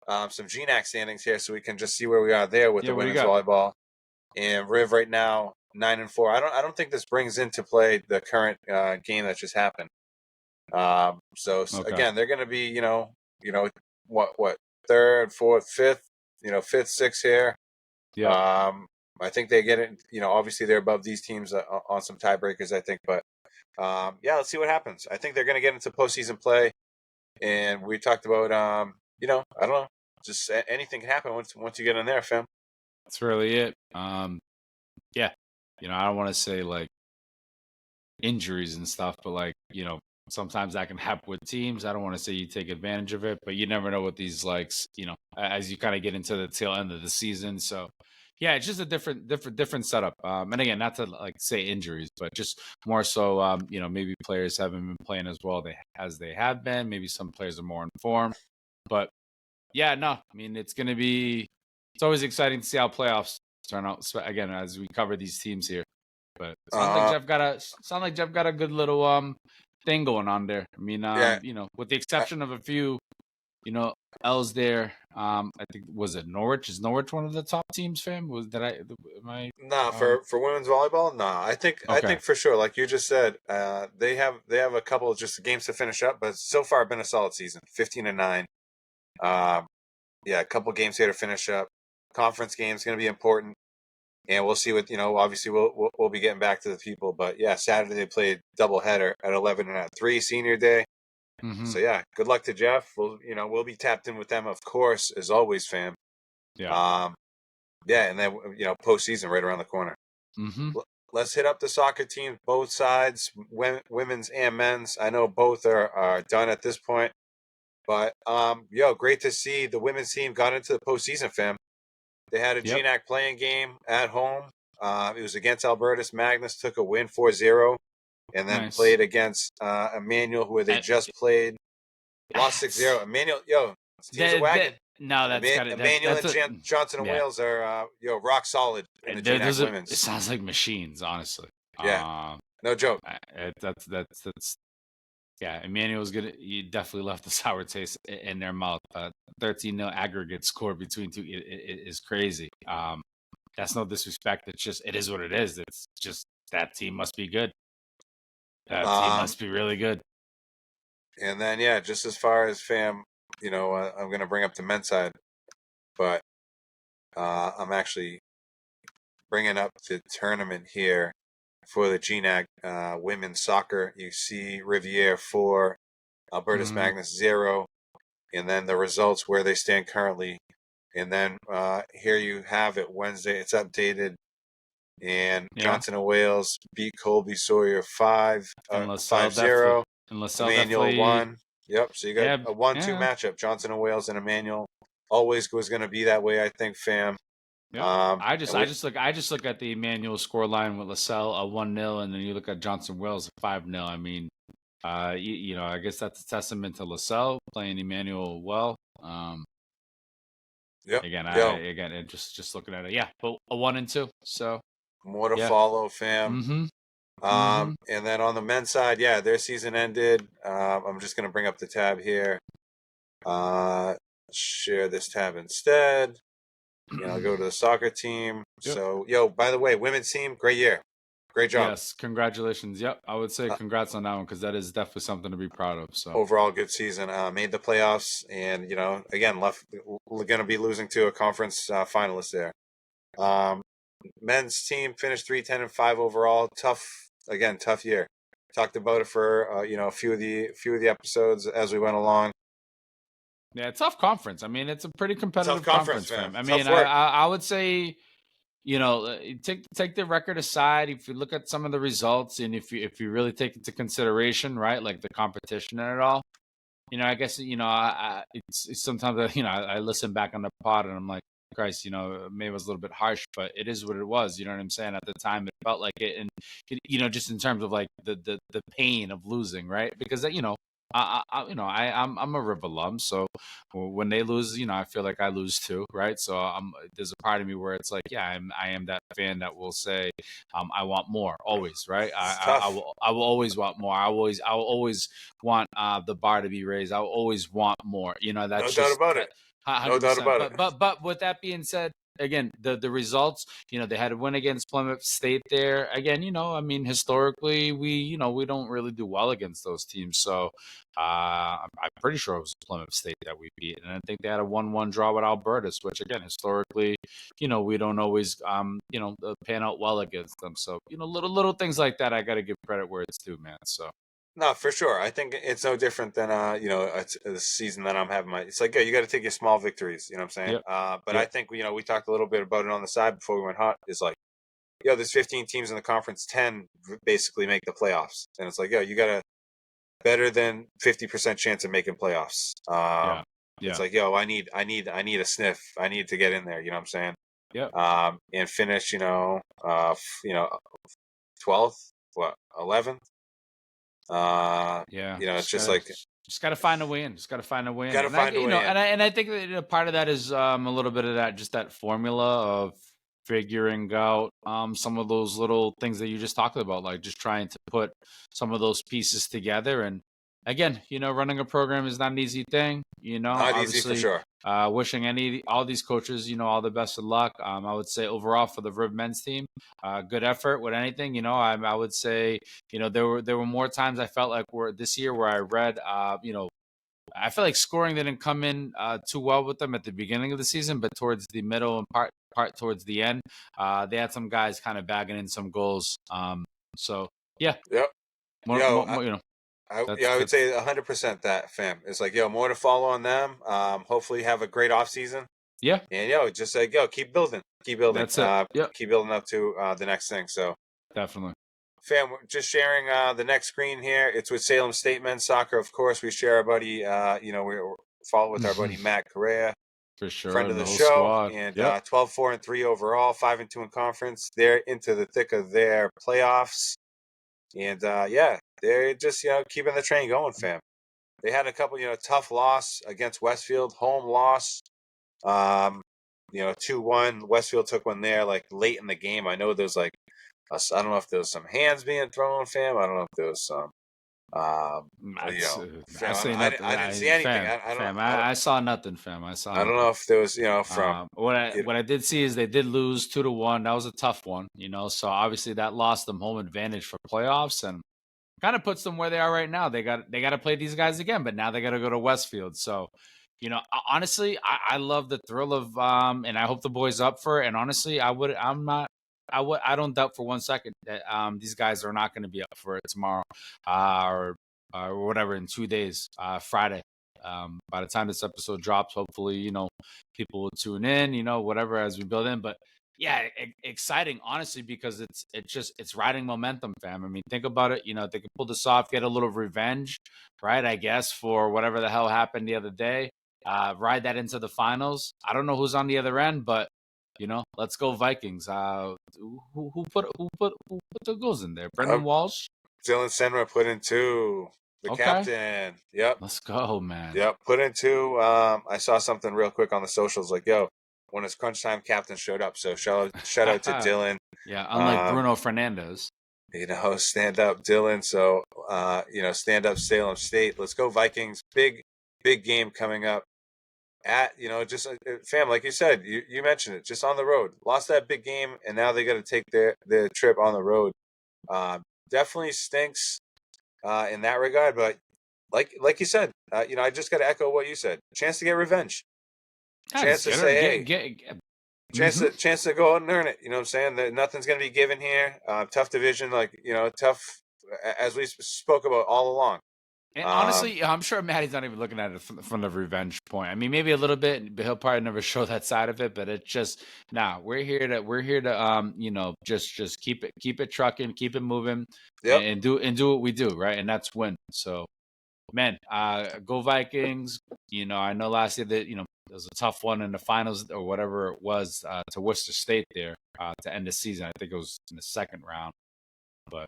some GNAC standings here so we can just see where we are there with the women's volleyball. And Riv right now 9-4. I don't think this brings into play the current game that just happened. Again, they're going to be what 3rd, 4th, 5th, 5th, 6th here. Yeah. I think they get it. Obviously they're above these teams on some tiebreakers. I think, but let's see what happens. I think they're going to get into postseason play. And we talked about I don't know, just anything can happen once you get in there, fam. That's really it. I don't want to say like injuries and stuff, but like, sometimes that can happen with teams. I don't want to say you take advantage of it, but you never know what these likes, as you kind of get into the tail end of the season. So yeah, it's just a different setup. And again, not to like say injuries, but just more so, maybe players haven't been playing as well as they have been. Maybe some players are more informed, but yeah, no, I mean, it's always exciting to see how playoffs turn out. Again, as we cover these teams here, but sounds like Jeff got a good little thing going on there. I mean, with the exception of a few, L's there. I think was it Norwich? Is Norwich one of the top teams, fam? For women's volleyball? Nah, I think for sure, like you just said, they have a couple of just games to finish up, but so far been a solid season, 15-9. A couple games here to finish up. Conference games going to be important, and we'll see what obviously we'll be getting back to the people, but Saturday they played doubleheader at 11 and at 3 senior day. Mm-hmm. So good luck to Jeff. We'll be tapped in with them, of course, as always, fam. Yeah, and then postseason right around the corner. Mm-hmm. Let's hit up the soccer teams, both sides, women's and men's. I know both are done at this point, but great to see the women's team got into the postseason, fam. They had a Yep. GNAC playing game at home. It was against Albertus Magnus, took a win 4-0, and then Nice. played against Emmanuel, who they just played, lost 6-0. Emmanuel, teams are wagging. No, that's got it. Emmanuel That's and a Johnson and yeah. Wales are rock solid in the GNAC It women's. sounds like machines, honestly. Yeah, no joke. That's yeah. Emmanuel's gonna. You definitely left a sour taste in their mouth. 13-0 aggregate score between two is crazy. That's no disrespect. It's just it is what it is. It's just that team must be good. That team must be really good. And then just as far as fam, I'm gonna bring up the men's side, but I'm actually bringing up the tournament here for the GNAC women's soccer. You see Riviere 4, Albertus Magnus 0, and then the results where they stand currently. And then here you have it Wednesday. It's updated. And Johnson and Wales beat Colby Sawyer 5-0. Emmanuel 1. Yep. So you got a 1-2 matchup. Johnson and Wales and Emmanuel always was going to be that way, I think, fam. Yeah. I just look at the Emmanuel score line with LaSalle a 1-0, and then you look at Johnson Wales a 5-0. I mean, I guess that's a testament to LaSalle playing Emmanuel well. Again, just looking at it, but a 1 and 2. So more to follow, fam. And then on the men's side, their season ended. I'm just gonna bring up the tab here. Share this tab instead. I'll go to the soccer team. Yep. So, by the way, women's team, great year. Great job. Yes, congratulations. Yep, I would say congrats on that one because that is definitely something to be proud of. So overall, good season. Made the playoffs, and again, we're going to be losing to a conference finalist there. Men's team finished 3-10-5 overall. Tough year. Talked about it for a few of the episodes as we went along. Yeah, tough conference. I mean, it's a pretty competitive conference, fam. I mean, I would say, take the record aside. If you look at some of the results, and if you really take into consideration, right, like the competition and it all, I guess it's sometimes I listen back on the pod and I'm like, Christ, maybe it was a little bit harsh, but it is what it was. You know what I'm saying? At the time, it felt like it, and just in terms of like the pain of losing, right? Because I'm a Riv alum, so when they lose, I feel like I lose too, right? So there's a part of me where it's like, I am that fan that will say, I want more always, right? I will always want more. I will always want the bar to be raised. I will always want more. That's no doubt about it. 100%. No doubt about it. But with that being said, again, the results, they had a win against Plymouth State there. Again, I mean, historically, we don't really do well against those teams. So I'm pretty sure it was Plymouth State that we beat. And I think they had a 1-1 draw with Albertus, which, again, historically, we don't always, pan out well against them. So, little things like that, I got to give credit where it's due, man. So. No, for sure. I think it's no different than a season that I'm having. It's like you got to take your small victories. You know what I'm saying? Yep. But I think we talked a little bit about it on the side before we went hot. Is like, there's 15 teams in the conference, 10 basically make the playoffs, and it's like, you got a better than 50% chance of making playoffs. It's like, I need a sniff. I need to get in there. You know what I'm saying? Yeah. And finish, 12th, 11th. It's just got to find a way in. Just got to find a way in. Got to find a way in. And I think that part of that is a little bit of that, just that formula of figuring out some of those little things that you just talked about, like just trying to put some of those pieces together. And again, running a program is not an easy thing. Not easy for sure. Wishing all these coaches, all the best of luck. I would say overall for the Riv men's team, good effort with anything. I would say, there were more times I felt like this year where I read, I feel like scoring didn't come in too well with them at the beginning of the season, but towards the middle and part towards the end, they had some guys kind of bagging in some goals. So yeah. Yep. I would say 100% that, fam. It's like, more to follow on them. Hopefully have a great off season. Yeah, And just like keep building, that's it. Yep, keep building up to the next thing. So, definitely. fam, we're just sharing the next screen here. It's with Salem State men's soccer. Of course, we share our buddy. We follow with our buddy Matt Correa, For sure, friend of and the the whole show, squad. and Yep. 12-4-3 overall, 5-2 in conference. They're into the thick of their playoffs, and they're just keeping the train going, fam. They had a couple tough loss against Westfield, home loss. 2-1. Westfield took one there like late in the game. I know there's like I don't know if there was some hands being thrown, fam. I don't know if there was some. I Fam, say nothing. I didn't see anything. Fam, fam. I saw nothing, fam. I saw I don't nothing. know if there was from What I did see is they did lose 2-1. That was a tough one, So obviously that lost them home advantage for playoffs and kind of puts them where they are right now. They got to play these guys again, but now they got to go to Westfield. So, honestly, I love the thrill of and I hope the boys up for it. And honestly, I don't doubt for 1 second that these guys are not going to be up for it tomorrow or whatever in 2 days, Friday. By the time this episode drops, hopefully, people will tune in, whatever as we build in. But yeah, exciting, honestly, because it's riding momentum, fam. I mean, think about it. They can pull this off, get a little revenge, right? I guess for whatever the hell happened the other day. Ride that into the finals. I don't know who's on the other end, but let's go Vikings. Who put the goals in there? Brendan Walsh. Dylan Senra put in 2. The captain. Yep. Let's go, man. Yep. Put in 2. I saw something real quick on the socials like, when it's crunch time, captain showed up. So shout out to Dylan. Yeah, unlike Bruno Fernandez. Stand up Dylan. So stand up Salem State. Let's go Vikings. Big game coming up. At just fam, like you said, you mentioned it, just on the road, lost that big game, and now they got to take their trip on the road. Definitely stinks in that regard, but like you said, I just got to echo what you said. Chance to get revenge, chance to say, hey, chance to go out and earn it. You know what I'm saying? That nothing's gonna be given here. Tough division, tough as we spoke about all along. And honestly, I'm sure Maddie's not even looking at it from the revenge point. I mean, maybe a little bit, but he'll probably never show that side of it. But it's just, we're here to just keep it trucking, keep it moving, and do what we do, right? And that's win. So, man, go Vikings. I know last year that there was a tough one in the finals or whatever it was to Worcester State there to end the season. I think it was in the second round, but.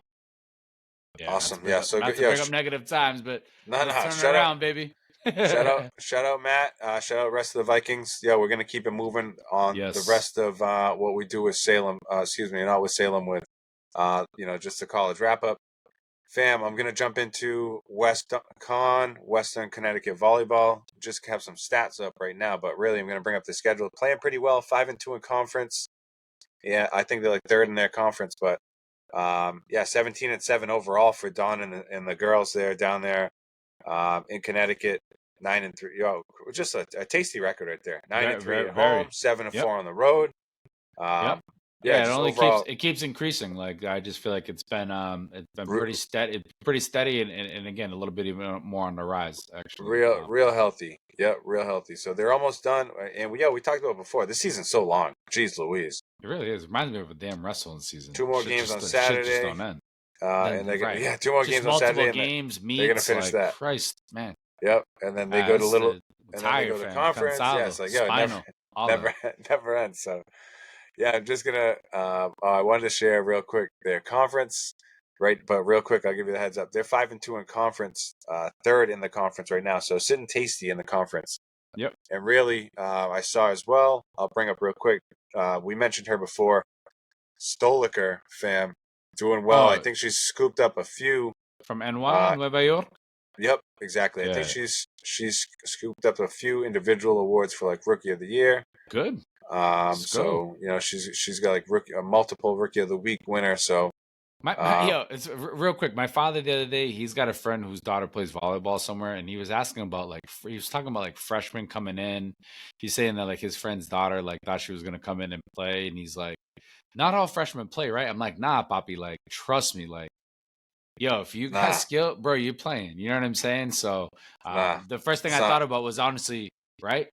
Yeah, awesome. So not to bring up negative times, but let's turn around, baby. shout out, Matt. Shout out, rest of the Vikings. Yeah, we're gonna keep it moving on the rest of what we do with Salem. Not with Salem, with just the college wrap up. Fam, I'm gonna jump into Western Connecticut volleyball. Just have some stats up right now, but really, I'm gonna bring up the schedule. Playing pretty well, 5-2 in conference. Yeah, I think they're like third in their conference, but. 17-7 overall for Dawn and the girls there down there in Connecticut. 9-3. Just a tasty record right there. 9-3 at home, 7-4 on the road. It only keeps increasing. Like I just feel like it's been pretty steady, and again a little bit even more on the rise. Actually, real healthy. Yep, real healthy. So they're almost done, and we talked about it before. This season's so long. Jeez Louise. It really is. It reminds me of a damn wrestling season. 2 more games on Saturday. Just don't end. And they're gonna 2 more games on Saturday. Games, they're gonna finish that. Christ, man. Yep, and then they go to little, and then they go to conference. Yeah, it's like never ends. So. Yeah, I'm just gonna. I wanted to share real quick their conference, right? But real quick, I'll give you the heads up. They're 5-2 in conference, third in the conference right now. So sitting tasty in the conference. Yep. And really, I saw as well. I'll bring up real quick. We mentioned her before. Stoliker, fam, doing well. I think she's scooped up a few from NY, Nueva York. Yep, exactly. Yeah. I think she's scooped up a few individual awards for like Rookie of the Year. Good. So she's got like multiple Rookie of the Week winner. So it's real quick. My father the other day, he's got a friend whose daughter plays volleyball somewhere, and he was asking about he was talking about like freshmen coming in. He's saying that like his friend's daughter thought she was gonna come in and play, and he's like, not all freshmen play, right? I'm like, nah, Poppy, trust me, if you got skill, bro, you're playing. You know what I'm saying? So the first thing I thought about was honestly, right?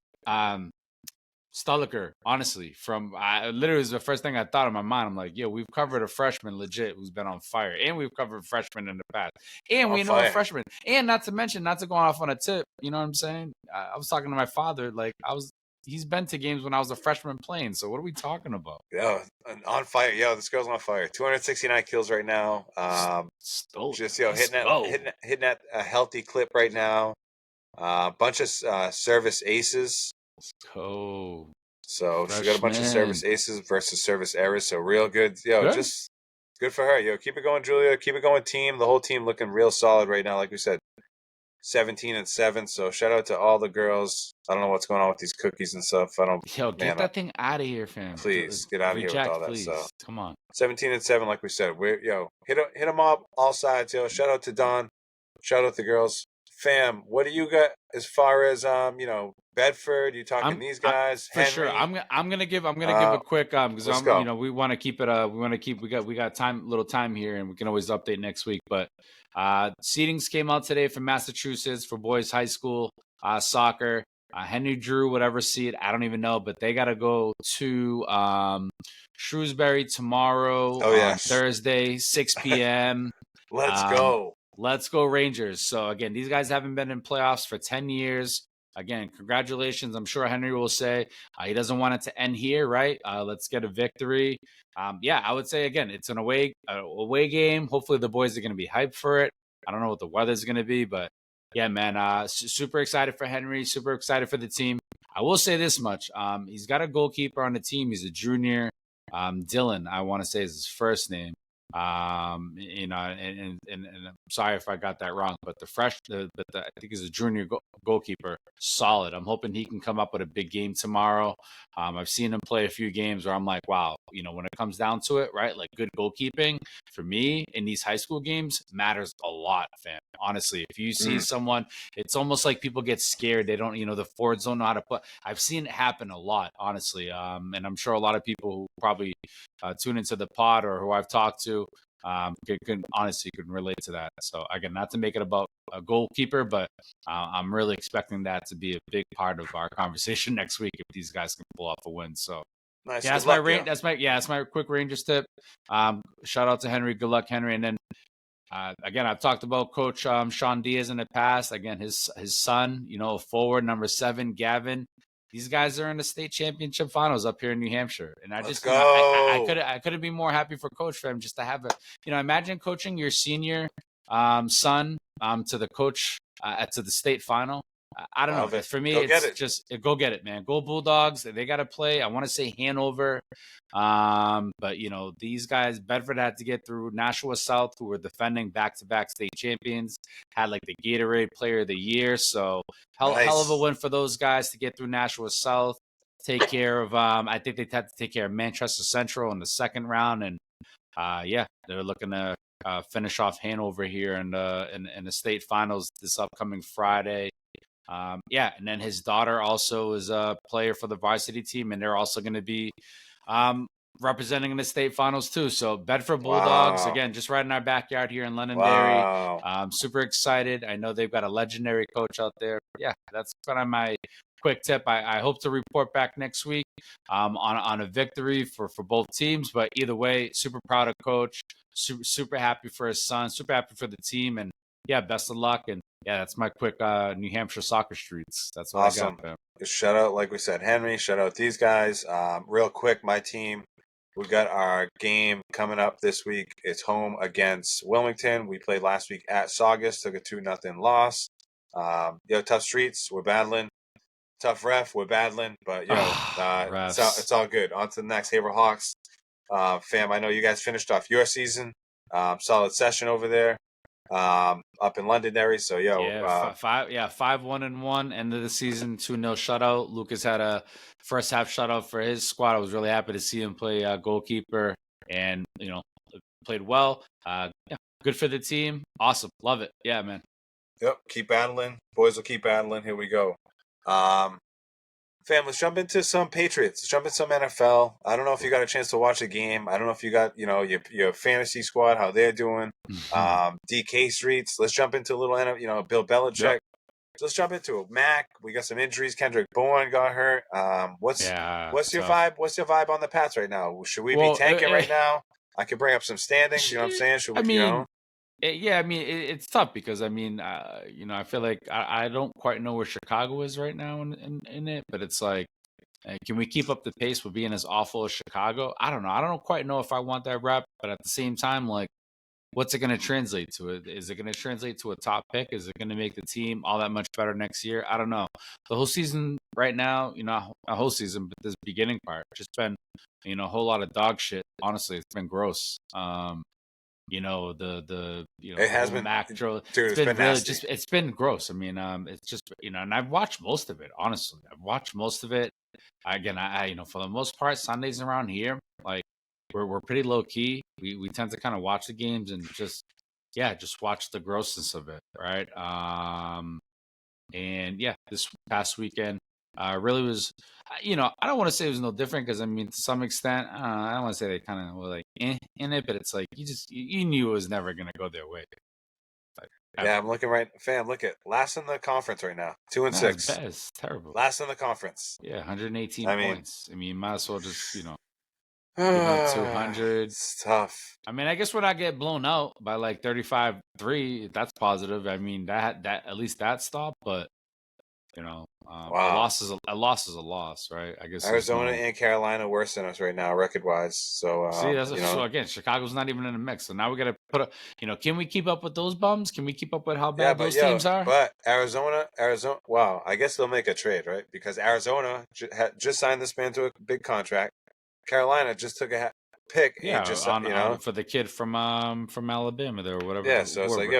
Stulliker, honestly, literally was the first thing I thought in my mind. I'm like, yo, we've covered a freshman legit who's been on fire, and we've covered freshmen in the past, and On we know a fire. freshman, and not to mention, not to go off on a tip, you know what I'm saying? I was talking to my father, like he's been to games when I was a freshman playing. So what are we talking about? Yo, on fire. Yo, this girl's on fire. 269 kills right now. Just Let's go. hitting at a healthy clip right now. Bunch of service aces. Let's go. So she got a bunch of service aces versus service errors. So real good. Yo, Good. just good for her. Yo, keep it going, Julia. Keep it going, team. The whole team looking real solid right now. Like we said, 17-7. So shout out to all the girls. I don't know what's going on with these cookies and stuff. Yo, get that thing out of here, fam. Please get out of here with all that. Please. So come on. 17-7, like we said. Hit them up all sides. Yo, shout out to Don. Shout out to the girls. Fam, what do you got as far as Bedford? You talking these guys? For Henry? Sure. I'm gonna give a quick because we want to keep it we got little time here, and we can always update next week. But seedings came out today from Massachusetts for boys high school soccer. Henry drew whatever seed, I don't even know, but they got to go to Shrewsbury tomorrow. Oh yeah, Thursday 6 p.m. Let's go. Let's go Rangers. So again, these guys haven't been in playoffs for 10 years. Again, congratulations. I'm sure Henry will say he doesn't want it to end here, right? Let's get a victory. I would say, again, it's an away game. Hopefully the boys are going to be hyped for it. I don't know what the weather's going to be, but yeah, man, super excited for Henry, super excited for the team. I will say this much. He's got a goalkeeper on the team. He's a junior. Dylan, I want to say is his first name. And I'm sorry if I got that wrong, but I think he's a junior goalkeeper, solid. I'm hoping he can come up with a big game tomorrow. I've seen him play a few games where I'm like, wow, when it comes down to it, right? Like good goalkeeping for me in these high school games matters a lot, fam. Honestly, if you see someone, it's almost like people get scared. They don't, the forwards don't know how to put. I've seen it happen a lot, honestly. And I'm sure a lot of people who probably tune into the pod or who I've talked to can relate to that. So again, not to make it about a goalkeeper, but I'm really expecting that to be a big part of our conversation next week if these guys can pull off a win. So nice. Yeah, that's my quick Rangers tip. Shout out to Henry. Good luck, Henry. And then again, I've talked about Coach Sean Diaz in the past. Again, his son, forward number 7, Gavin. These guys are in the state championship finals up here in New Hampshire, and I just I couldn't be more happy for Coach for him just to have imagine coaching your senior son to the coach to the state final. I don't know. For me, just go get it, man. Go Bulldogs. They got to play. I want to say Hanover. But, these guys, Bedford had to get through Nashua South, who were defending back-to-back state champions, had like the Gatorade Player of the Year. So hell of a win for those guys to get through Nashua South. Take care of, I think they had to take care of Manchester Central in the second round. And they're looking to finish off Hanover here in the state finals this upcoming Friday. And then his daughter also is a player for the varsity team, and they're also going to be representing in the state finals too. So Bedford Bulldogs, again, just right in our backyard here in Londonderry. Super excited. I know they've got a legendary coach out there. Yeah, that's kind of my quick tip. I hope to report back next week on a victory for both teams. But either way, super proud of Coach. Super happy for his son. Super happy for the team. And yeah, best of luck. And yeah, that's my quick New Hampshire soccer streets. That's what I got. Shout out, like we said, Henry. Shout out these guys. Real quick, my team. We got our game coming up this week. It's home against Wilmington. We played last week at Saugus. Took a 2-0 loss. Tough streets. We're battling. Tough ref. We're battling. But it's all good. On to the next. Haver Hawks. Fam, I know you guys finished off your season. Solid session over there. Up in Londonderry. So 5-1-1 end of the season, 2-0 shutout. Lucas had a first half shutout for his squad. I was really happy to see him play goalkeeper, and played well. Good for the team. Awesome, love it. Yeah, man. Yep, keep battling. Boys will keep battling. Here we go. Fam, let's jump into some Patriots. Let's jump into some NFL. I don't know if you got a chance to watch the game. I don't know if you got, your fantasy squad, how they're doing. DK Streets. Let's jump into a little, Bill Belichick. So let's jump into it. Mac, we got some injuries. Kendrick Bourne got hurt. What's your vibe? What's your vibe on the Pats right now? Should we be tanking right now? I could bring up some standings. You know what I'm saying? Should we? It's tough because I feel like I don't quite know where Chicago is right now in it, but it's like, can we keep up the pace with being as awful as Chicago? I don't know. I don't quite know if I want that rep, but at the same time, like, what's it going to translate to? Is it going to translate to a top pick? Is it going to make the team all that much better next year? I don't know. The whole season right now, a whole season, but this beginning part, just been, a whole lot of dog shit. Honestly, it's been gross. It has been macro. Dude, it's been really nasty. it's been gross. I mean, it's just and I've watched most of it. Honestly, I've watched most of it. Again, I for the most part, Sundays around here, like we're pretty low key. We tend to kind of watch the games and just watch the grossness of it, right? And this past weekend, really was, I don't want to say it was no different because I mean, to some extent, I don't want to say they kind of were like in it, but it's like you knew it was never gonna go their way. Yeah, I'm looking fam. Look at last in the conference right now, 2-6. It's terrible. Last in the conference. Yeah, 118 points. I mean, you might as well just give up 200. It's tough. I mean, I guess when I get blown out by like 35-3, that's positive. I mean, that at least that stopped, but wow. a loss is a loss, right? I guess Arizona and Carolina worse than us right now, record wise. So so again, Chicago's not even in the mix. So now we got to put can we keep up with those bums? Can we keep up with how bad those teams are? But Arizona, wow, I guess they'll make a trade, right? Because Arizona just signed this man to a big contract. Carolina just took a pick. Yeah, for the kid from Alabama there or whatever. Yeah, so it's like,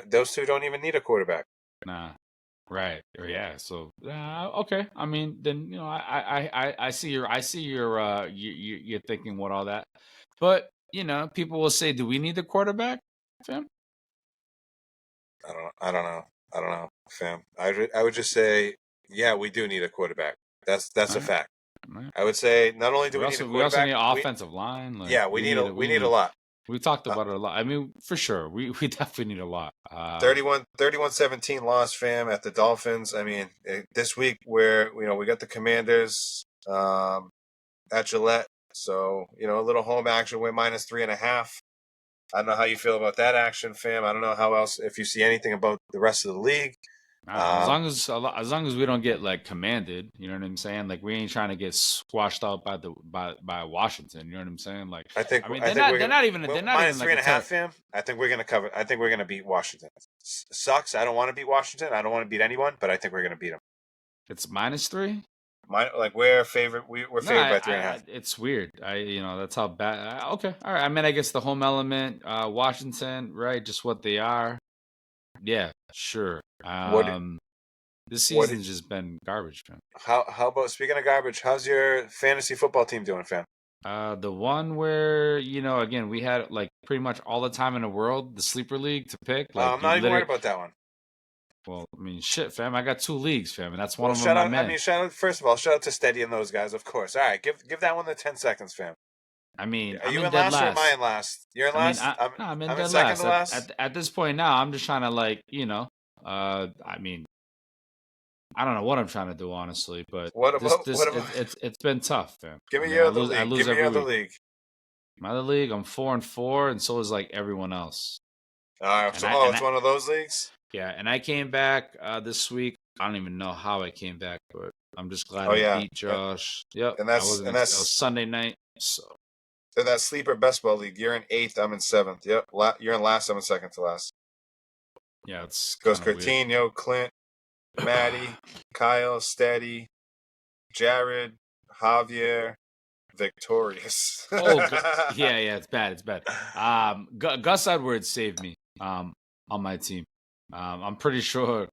those two don't even need a quarterback. Nah. Right. Yeah. So okay. I mean, then I see you're thinking what all that, but people will say, do we need the quarterback, fam? I don't know, fam. I would just say, yeah, we do need a quarterback. That's a fact. Right. I would say not only do we need a quarterback, we also need an offensive line. Like, we need a lot. We talked about it a lot. I mean, for sure, we definitely need a lot. 31-17 loss, fam, at the Dolphins. I mean, this week where we got the Commanders at Gillette, so a little home action. We're -3.5. I don't know how you feel about that action, fam. I don't know how else if you see anything about the rest of the league. As long as we don't get like commanded, you know what I'm saying? Like we ain't trying to get squashed out by Washington. You know what I'm saying? Like they're not even -3.5, fam. I think we're gonna cover. I think we're gonna beat Washington. Sucks. I don't want to beat Washington. I don't want to beat anyone, but I think we're gonna beat them. It's -3. We're favored. We're favored by 3.5. It's weird. That's how bad. Okay, all right. I mean, I guess the home element, Washington, right? Just what they are. Yeah, sure. This season's just been garbage, man. How about, speaking of garbage, how's your fantasy football team doing, fam? The one where again we had like pretty much all the time in the world, the sleeper league to pick. Like I'm not even worried about that one. Well, I mean, shit, fam. I got 2 leagues, fam, and that's one of them. I mean, first of all, shout out to Steady and those guys, of course. All right, give that one the 10 seconds, fam. I mean, are you in last or am I in last? You're in last. I'm in dead last. At this point now, I'm just trying to I mean, I don't know what I'm trying to do, honestly, but it's been tough, fam. Give me your other league. Give me your other league. My other league, I'm 4-4, and so is like everyone else. All right, it's one of those leagues. Yeah, and I came back this week. I don't even know how I came back, but I'm just glad I beat Josh. Yep, and that was Sunday night. So that sleeper best ball league, you're in 8th. I'm in 7th. Yep, you're in last. I'm in 2nd to last. Yeah, it's goes Coutinho, Clint, Maddie, Kyle, Steady, Jared, Javier, Victorious. Yeah, it's bad. Gus Edwards saved me on my team. I'm pretty sure.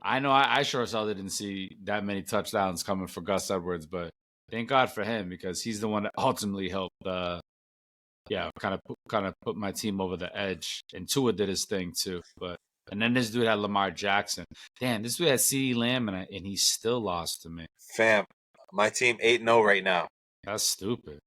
I know I sure as hell didn't see that many touchdowns coming for Gus Edwards, but thank God for him because he's the one that ultimately helped. Kind of put my team over the edge. And Tua did his thing too, and then this dude had Lamar Jackson. Damn, this dude had CeeDee Lamb and he still lost to me. Fam, my team 8-0 right now. That's stupid.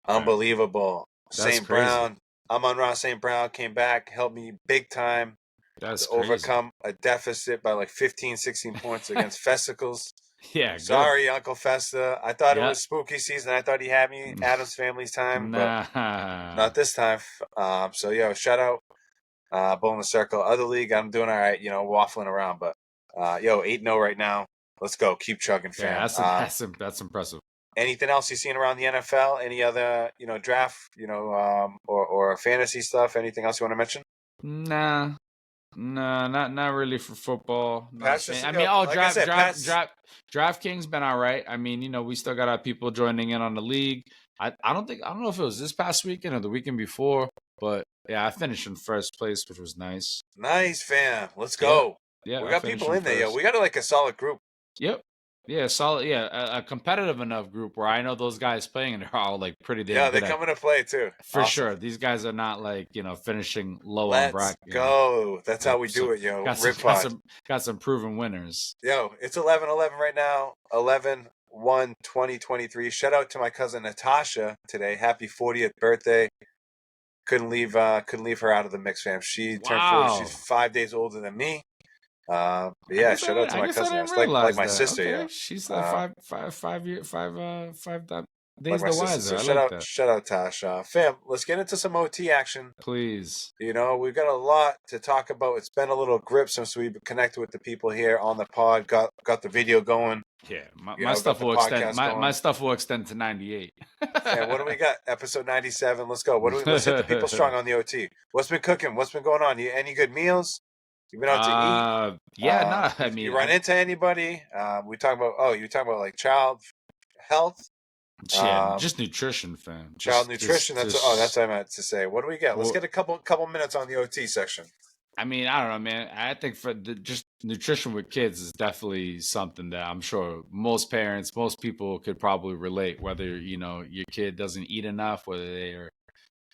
Unbelievable. St. Brown. I'm on Ross St. Brown. Came back, helped me big time. That's to crazy. overcome a deficit by like 15, 16 points against Festicles. Yeah, Sorry, Uncle Festa. I thought it Yeah. was spooky season. I thought he had me Adam's Family's time, but Nah. not this time. So, shout out Bull in the Circle. Other league, I'm doing all right, waffling around. But, 8-0 right now. Let's go. Keep chugging, fam. Yeah, that's impressive. Anything else you seen around the NFL? Any other, draft, or fantasy stuff? Anything else you want to mention? Nah. No, not really for football. Pat's just, I mean, like I said, Pat's. DraftKings been all right. I mean, we still got our people joining in on the league. I don't know if it was this past weekend or the weekend before, but yeah, I finished in first place, which was nice. Nice, fam. Let's go. Yeah, We I got finished people in there, yo. first. We got like a solid group. Yep. Yeah, solid. Yeah, a competitive enough group where I know those guys playing and they're all like pretty damn Yeah, they good come into play too. for Awesome. sure. These guys are not like finishing low on Let's bracket. go. That's how we do it, yo. Got some proven winners. Yo, it's 11-11 right now. 11-1-2023. Shout out to my cousin Natasha today. Happy 40th birthday. Couldn't leave her out of the mix, fam. She turned 40. She's 5 days older than me. But yeah, shout out to my cousin. It's like my sister, yeah. She's 5 days like my the sister. wiser. So shout out Tash. Fam, let's get into some OT action. Please. We've got a lot to talk about. It's been a little grip since we've connected with the people here on the pod. Got the video going. Yeah, my stuff will extend. My stuff will extend to 98. Yeah, what do we got? Episode 97. Let's go. Let's hit the people strong on the OT. What's been cooking? What's been going on? Any good meals? You've been out to eat? Yeah, I mean, you run into anybody? You talking about like child health? Just nutrition, fam. Child nutrition. That's what I meant to say. What do we get? Let's get a couple minutes on the OT section. I mean, I don't know, man. I think for just nutrition with kids is definitely something that I'm sure most parents, most people could probably relate. Whether your kid doesn't eat enough, whether they are,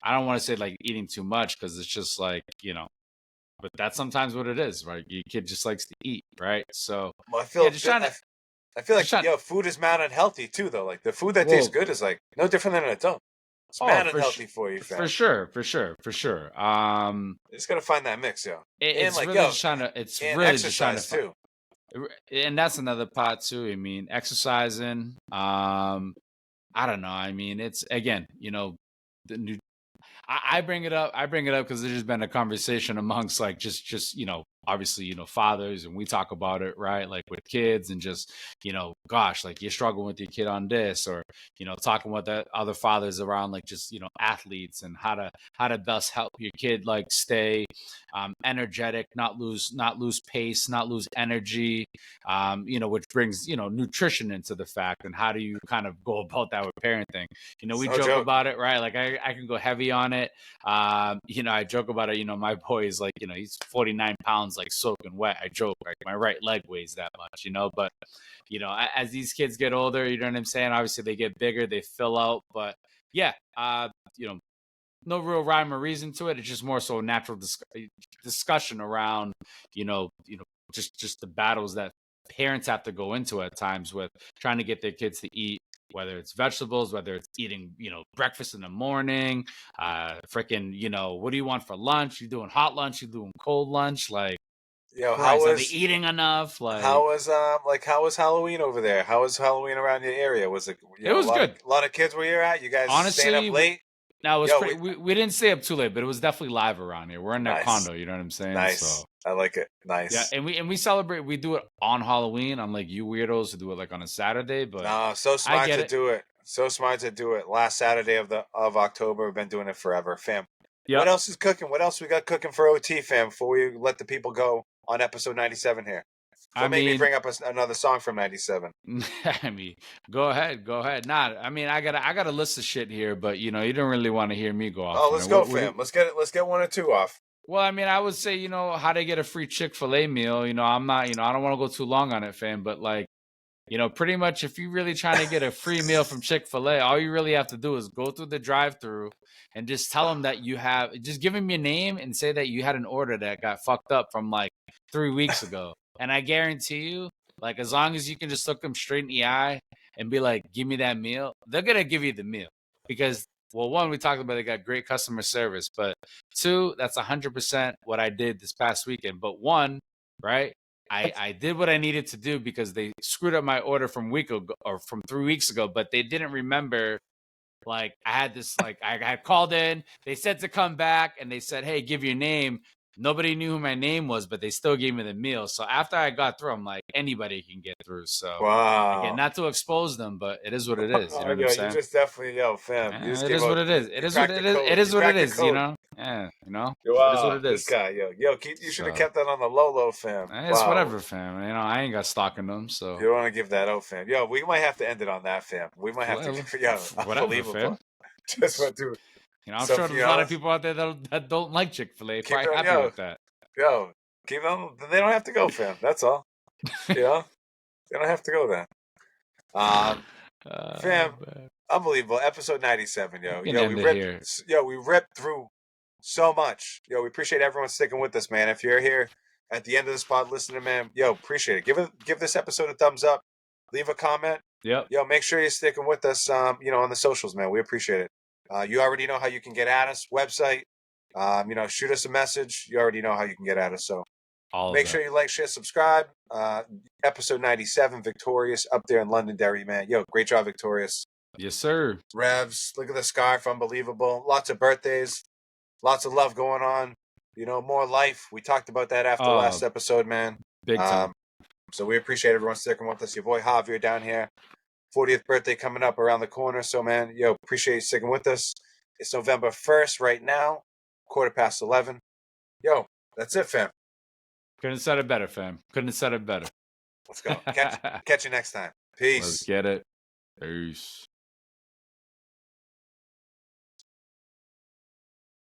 I don't want to say like eating too much because it's just like but that's sometimes what it is, right? Your kid just likes to eat, right? So I feel like food is mad unhealthy too, though. Like the food that tastes good is like no different than an adult. It's mad unhealthy for you, fam. For sure. You just gotta find that mix, yo. It's really just trying to too. And that's another part too. I mean, exercising. I don't know. I mean, it's again, the new. I bring it up because there's just been a conversation amongst like just obviously fathers, and we talk about it, right, like with kids, and just gosh, like you're struggling with your kid on this, or talking with the other fathers around like just athletes and how to best help your kid like stay energetic, not lose pace, not lose energy, which brings nutrition into the fact, and how do you kind of go about that with parenting. We joke about it, right? Like I can go heavy on it. I joke about it. My boy is like, he's 49 pounds, like soaking wet. I joke, like my right leg weighs that much, but as these kids get older, you know what I'm saying? Obviously they get bigger, they fill out, but yeah, no real rhyme or reason to it. It's just more so natural discussion around, just the battles that parents have to go into at times with trying to get their kids to eat, whether it's vegetables, whether it's eating, breakfast in the morning, what do you want for lunch? You doing hot lunch? You doing cold lunch? Like, are they eating enough? Like, how was Halloween over there? How was Halloween around your area? Was it? It was good. A lot of kids were here at. You guys honestly staying up late? No, it was we didn't stay up too late, but it was definitely live around here. We're in that condo, you know what I'm saying? Nice. So, I like it. Nice. Yeah, and we celebrate. We do it on Halloween, unlike you weirdos who do it like on a Saturday. But no, so smart to do it. So smart to do it. Last Saturday of October. We've been doing it forever, fam. Yep. What else is cooking? What else we got cooking for OT, fam? Before we let the people go on episode 97 here. Make me bring up another song from 97. I mean, go ahead. Nah, I mean, I got a list of shit here, but you don't really want to hear me go off. Oh, let's go, fam. Let's get one or two off. Well, I mean, I would say, how to get a free Chick-fil-A meal. I'm not, I don't want to go too long on it, fam, but like, pretty much if you're really trying to get a free meal from Chick-fil-A, all you really have to do is go through the drive-thru and just tell them that just give them your name and say that you had an order that got fucked up from like 3 weeks ago. And I guarantee you, like, as long as you can just look them straight in the eye and be like, give me that meal, they're going to give you the meal because well, one, we talked about they got great customer service, but two, that's 100% what I did this past weekend. But one, right? I did what I needed to do because they screwed up my order from week ago or from 3 weeks ago, but they didn't remember. Like I had this, like I had called in, they said to come back and they said, hey, give your name. Nobody knew who my name was, but they still gave me the meal. So after I got through, I'm like, anybody can get through. So again, Wow. not to expose them, but it is what it is. You know what I'm Yo, you saying? just definitely, fam. You Yeah, just it gave is out. what it is. It You is what cracked the it is. code. It is You what it cracked the is. You code. know? Yeah, you know? It is what Wow, it this is. guy, yo, you should have So kept that on the low, fam. it's Wow. whatever, fam. You know, I ain't got stock in them. You So don't want to give that out, fam. Yo, we might have to end it on that, fam. We might have to, whatever, yo, whatever, unbelievable. fam. Just went through. You know, I'm So, sure there's a lot of people out there that don't like Chick-fil-A. keep Probably it, happy with that. yo, keep them. They don't have to go, fam. That's all. You know, they don't have to go there. Fam, Man. unbelievable. Episode 97, yo. We can end it here. We ripped through so much. Yo, we appreciate everyone sticking with us, man. If you're here at the end of the spot listening, man, yo, appreciate it. Give this episode a thumbs up. Leave a comment. Yep. Yo, make sure you're sticking with us, on the socials, man. We appreciate it. You already know how you can get at us. Website. Shoot us a message. You already know how you can get at us. So All make of sure that. you like, share, subscribe. Episode 97, Victorious, up there in Londonderry, man. Yo, great job, Victorious. Yes, sir. Revs, look at the scarf, unbelievable. Lots of birthdays, lots of love going on. More life. We talked about that after last episode, man. Big time. So we appreciate everyone sticking with us. Your boy Javier down here. 40th birthday coming up around the corner. So, man, yo, appreciate you sticking with us. It's November 1st right now, 11:15. Yo, that's it, fam. Couldn't have said it better, fam. Couldn't have said it better. Let's go. Catch you next time. Peace. Let's get it. Peace.